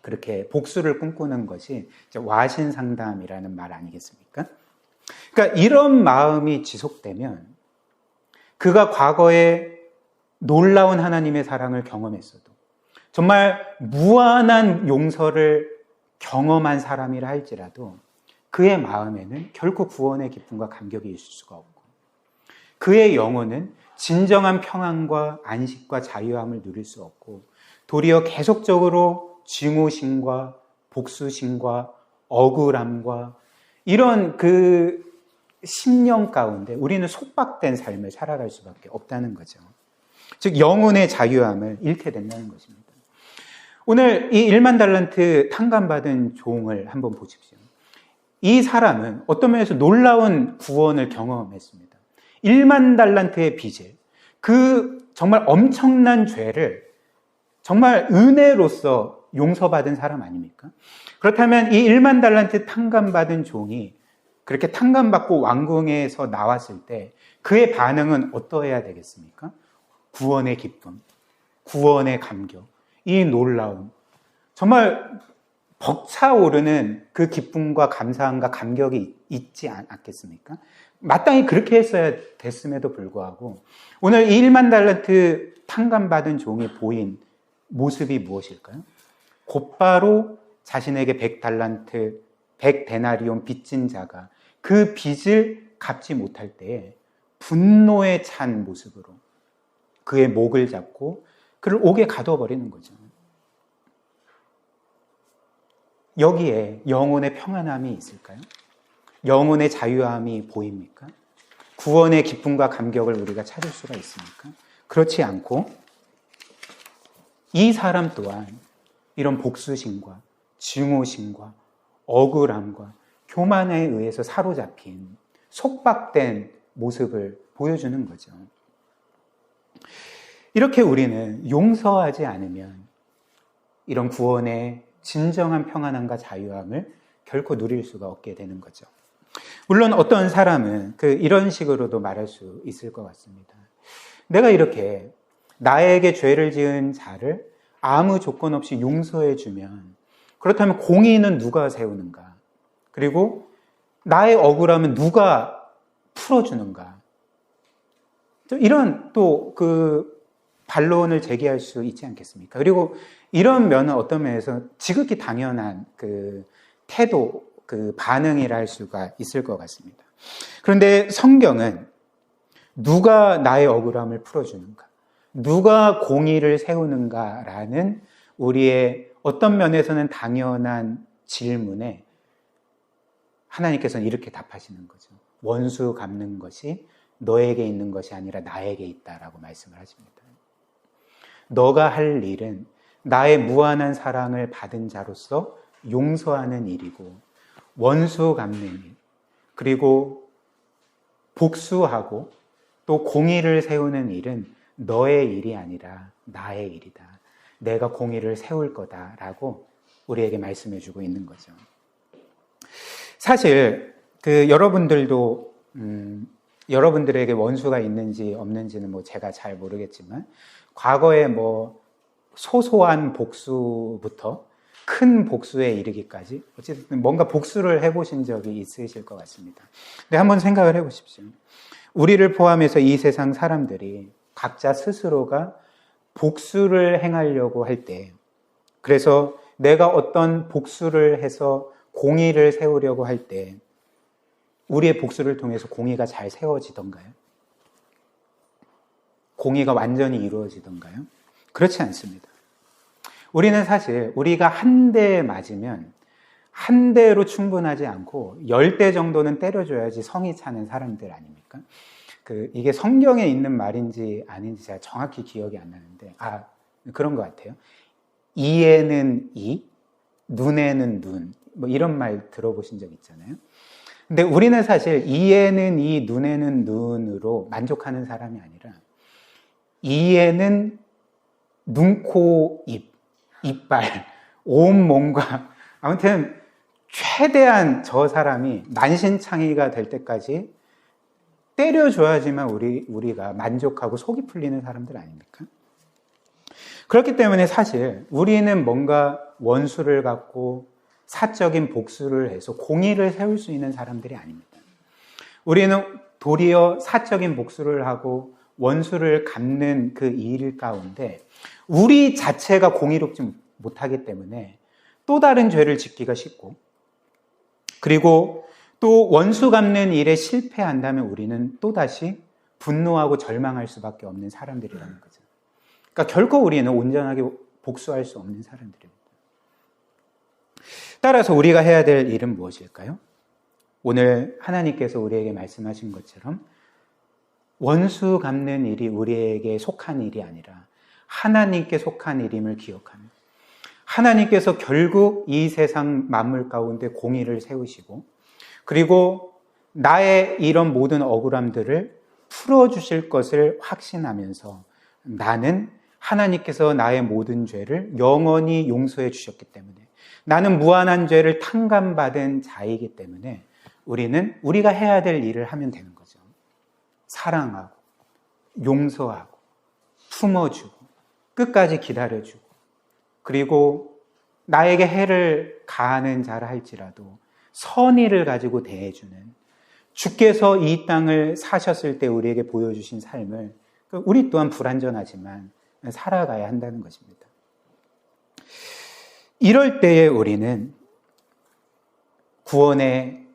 그렇게 복수를 꿈꾸는 것이 와신상담이라는 말 아니겠습니까? 그러니까 이런 마음이 지속되면 그가 과거에 놀라운 하나님의 사랑을 경험했어도 정말 무한한 용서를 경험한 사람이라 할지라도 그의 마음에는 결코 구원의 기쁨과 감격이 있을 수가 없고 그의 영혼은 진정한 평안과 안식과 자유함을 누릴 수 없고 도리어 계속적으로 증오심과 복수심과 억울함과 이런 그 심령 가운데 우리는 속박된 삶을 살아갈 수밖에 없다는 거죠. 즉 영혼의 자유함을 잃게 된다는 것입니다. 오늘 이 1만 달란트 탕감받은 종을 한번 보십시오. 이 사람은 어떤 면에서 놀라운 구원을 경험했습니다. 1만 달란트의 빚을, 그 정말 엄청난 죄를 정말 은혜로서 용서받은 사람 아닙니까? 그렇다면 이 1만 달란트 탕감받은 종이 그렇게 탕감받고 왕궁에서 나왔을 때 그의 반응은 어떠해야 되겠습니까? 구원의 기쁨, 구원의 감격, 이 놀라움, 정말 벅차오르는 그 기쁨과 감사함과 감격이 있지 않겠습니까? 마땅히 그렇게 했어야 됐음에도 불구하고 오늘 이 1만 달란트 탕감받은 종이 보인 모습이 무엇일까요? 곧바로 자신에게 100달란트, 100데나리온 빚진 자가 그 빚을 갚지 못할 때에 분노에 찬 모습으로 그의 목을 잡고 그를 옥에 가둬버리는 거죠. 여기에 영혼의 평안함이 있을까요? 영혼의 자유함이 보입니까? 구원의 기쁨과 감격을 우리가 찾을 수가 있습니까? 그렇지 않고 이 사람 또한 이런 복수심과 증오심과 억울함과 교만에 의해서 사로잡힌 속박된 모습을 보여주는 거죠. 이렇게 우리는 용서하지 않으면 이런 구원의 진정한 평안함과 자유함을 결코 누릴 수가 없게 되는 거죠. 물론 어떤 사람은 이런 식으로도 말할 수 있을 것 같습니다. 내가 이렇게 나에게 죄를 지은 자를 아무 조건 없이 용서해 주면 그렇다면 공의는 누가 세우는가? 그리고 나의 억울함은 누가 풀어주는가? 이런 또 반론을 제기할 수 있지 않겠습니까? 그리고 이런 면은 어떤 면에서 지극히 당연한 태도, 반응이라 할 수가 있을 것 같습니다. 그런데 성경은 누가 나의 억울함을 풀어주는가? 누가 공의를 세우는가라는 우리의 어떤 면에서는 당연한 질문에 하나님께서는 이렇게 답하시는 거죠. 원수 갚는 것이 너에게 있는 것이 아니라 나에게 있다라고 말씀을 하십니다. 너가 할 일은 나의 무한한 사랑을 받은 자로서 용서하는 일이고 원수 갚는 일, 그리고 복수하고 또 공의를 세우는 일은 너의 일이 아니라 나의 일이다. 내가 공의를 세울 거다라고 우리에게 말씀해 주고 있는 거죠. 사실 여러분들도 여러분들에게 원수가 있는지 없는지는 제가 잘 모르겠지만 과거에 소소한 복수부터 큰 복수에 이르기까지 어쨌든 뭔가 복수를 해보신 적이 있으실 것 같습니다. 근데 한번 생각을 해보십시오. 우리를 포함해서 이 세상 사람들이 각자 스스로가 복수를 행하려고 할 때, 그래서 내가 어떤 복수를 해서 공의를 세우려고 할 때 우리의 복수를 통해서 공의가 잘 세워지던가요? 공의가 완전히 이루어지던가요? 그렇지 않습니다. 우리는 사실 우리가 한 대 맞으면 한 대로 충분하지 않고 10대 정도는 때려줘야지 성이 차는 사람들 아닙니까? 이게 성경에 있는 말인지 아닌지 제가 정확히 기억이 안 나는데 그런 것 같아요. 이에는 이, 눈에는 눈, 이런 말 들어보신 적 있잖아요. 근데 우리는 사실 이에는 이, 눈에는 눈으로 만족하는 사람이 아니라 이에는 눈, 코, 입, 이빨, 온 몸과 아무튼 최대한 저 사람이 만신창이가 될 때까지 때려줘야지만 우리가 만족하고 속이 풀리는 사람들 아닙니까? 그렇기 때문에 사실 우리는 뭔가 원수를 갖고 사적인 복수를 해서 공의를 세울 수 있는 사람들이 아닙니다. 우리는 도리어 사적인 복수를 하고 원수를 갚는 그 일 가운데 우리 자체가 공의롭지 못하기 때문에 또 다른 죄를 짓기가 쉽고, 그리고 또 원수 갚는 일에 실패한다면 우리는 또다시 분노하고 절망할 수밖에 없는 사람들이라는 거죠. 그러니까 결코 우리는 온전하게 복수할 수 없는 사람들입니다. 따라서 우리가 해야 될 일은 무엇일까요? 오늘 하나님께서 우리에게 말씀하신 것처럼 원수 갚는 일이 우리에게 속한 일이 아니라 하나님께 속한 일임을 기억하며, 하나님께서 결국 이 세상 만물 가운데 공의를 세우시고, 그리고 나의 이런 모든 억울함들을 풀어주실 것을 확신하면서 나는 하나님께서 나의 모든 죄를 영원히 용서해 주셨기 때문에, 나는 무한한 죄를 탕감받은 자이기 때문에 우리는 우리가 해야 될 일을 하면 되는 거죠. 사랑하고 용서하고 품어주고 끝까지 기다려주고, 그리고 나에게 해를 가하는 자라 할지라도 선의를 가지고 대해주는, 주께서 이 땅을 사셨을 때 우리에게 보여주신 삶을 우리 또한 불완전하지만 살아가야 한다는 것입니다. 이럴 때에 우리는 구원의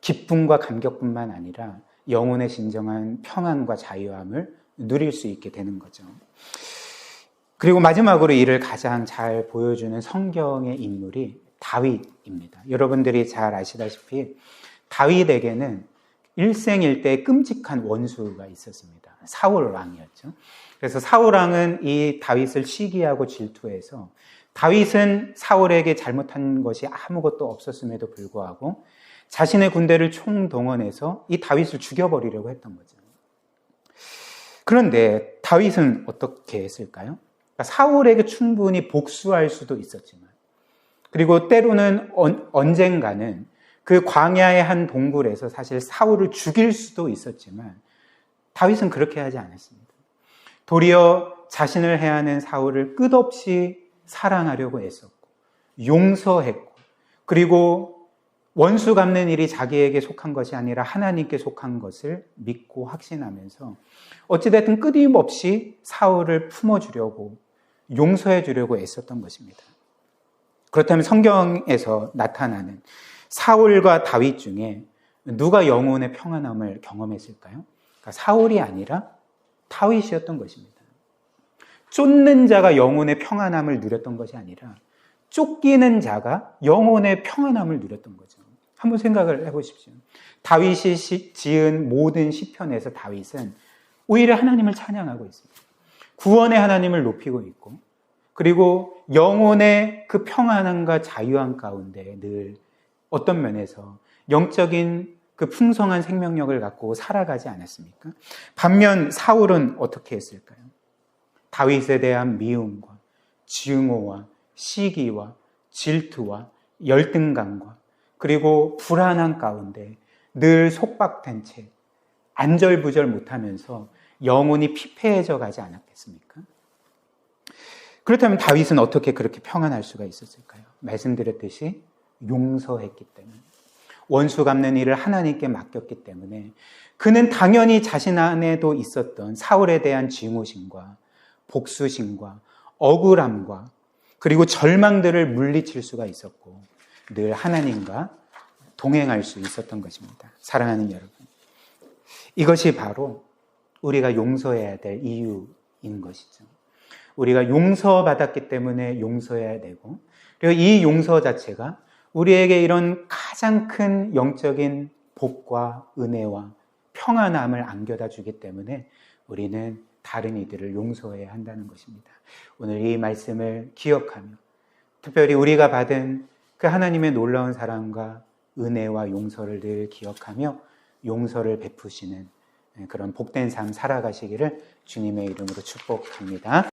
기쁨과 감격뿐만 아니라 영혼의 진정한 평안과 자유함을 누릴 수 있게 되는 거죠. 그리고 마지막으로 이를 가장 잘 보여주는 성경의 인물이 다윗입니다. 여러분들이 잘 아시다시피 다윗에게는 일생일대 끔찍한 원수가 있었습니다. 사울 왕이었죠. 그래서 사울 왕은 이 다윗을 시기하고 질투해서, 다윗은 사울에게 잘못한 것이 아무것도 없었음에도 불구하고 자신의 군대를 총동원해서 이 다윗을 죽여버리려고 했던 거죠. 그런데 다윗은 어떻게 했을까요? 그러니까 사울에게 충분히 복수할 수도 있었지만, 그리고 때로는 언젠가는 그 광야의 한 동굴에서 사실 사울을 죽일 수도 있었지만 다윗은 그렇게 하지 않았습니다. 도리어 자신을 해하는 사울을 끝없이 사랑하려고 애썼고 용서했고, 그리고 원수 갚는 일이 자기에게 속한 것이 아니라 하나님께 속한 것을 믿고 확신하면서 어찌됐든 끊임없이 사울을 품어주려고 용서해 주려고 애썼던 것입니다. 그렇다면 성경에서 나타나는 사울과 다윗 중에 누가 영혼의 평안함을 경험했을까요? 그러니까 사울이 아니라 다윗이었던 것입니다. 쫓는 자가 영혼의 평안함을 누렸던 것이 아니라 쫓기는 자가 영혼의 평안함을 누렸던 거죠. 한번 생각을 해보십시오. 다윗이 지은 모든 시편에서 다윗은 오히려 하나님을 찬양하고 있습니다. 구원의 하나님을 높이고 있고, 그리고 영혼의 그 평안함과 자유함 가운데 늘 어떤 면에서 영적인 그 풍성한 생명력을 갖고 살아가지 않았습니까? 반면 사울은 어떻게 했을까요? 다윗에 대한 미움과 증오와 시기와 질투와 열등감과 그리고 불안한 가운데 늘 속박된 채 안절부절 못하면서 영혼이 피폐해져 가지 않았겠습니까? 그렇다면 다윗은 어떻게 그렇게 평안할 수가 있었을까요? 말씀드렸듯이 용서했기 때문에, 원수 갚는 일을 하나님께 맡겼기 때문에 그는 당연히 자신 안에도 있었던 사울에 대한 증오심과 복수심과 억울함과 그리고 절망들을 물리칠 수가 있었고 늘 하나님과 동행할 수 있었던 것입니다. 사랑하는 여러분, 이것이 바로 우리가 용서해야 될 이유인 것이죠. 우리가 용서받았기 때문에 용서해야 되고, 그리고 이 용서 자체가 우리에게 이런 가장 큰 영적인 복과 은혜와 평안함을 안겨다 주기 때문에 우리는 다른 이들을 용서해야 한다는 것입니다. 오늘 이 말씀을 기억하며, 특별히 우리가 받은 그 하나님의 놀라운 사랑과 은혜와 용서를 늘 기억하며 용서를 베푸시는 그런 복된 삶 살아가시기를 주님의 이름으로 축복합니다.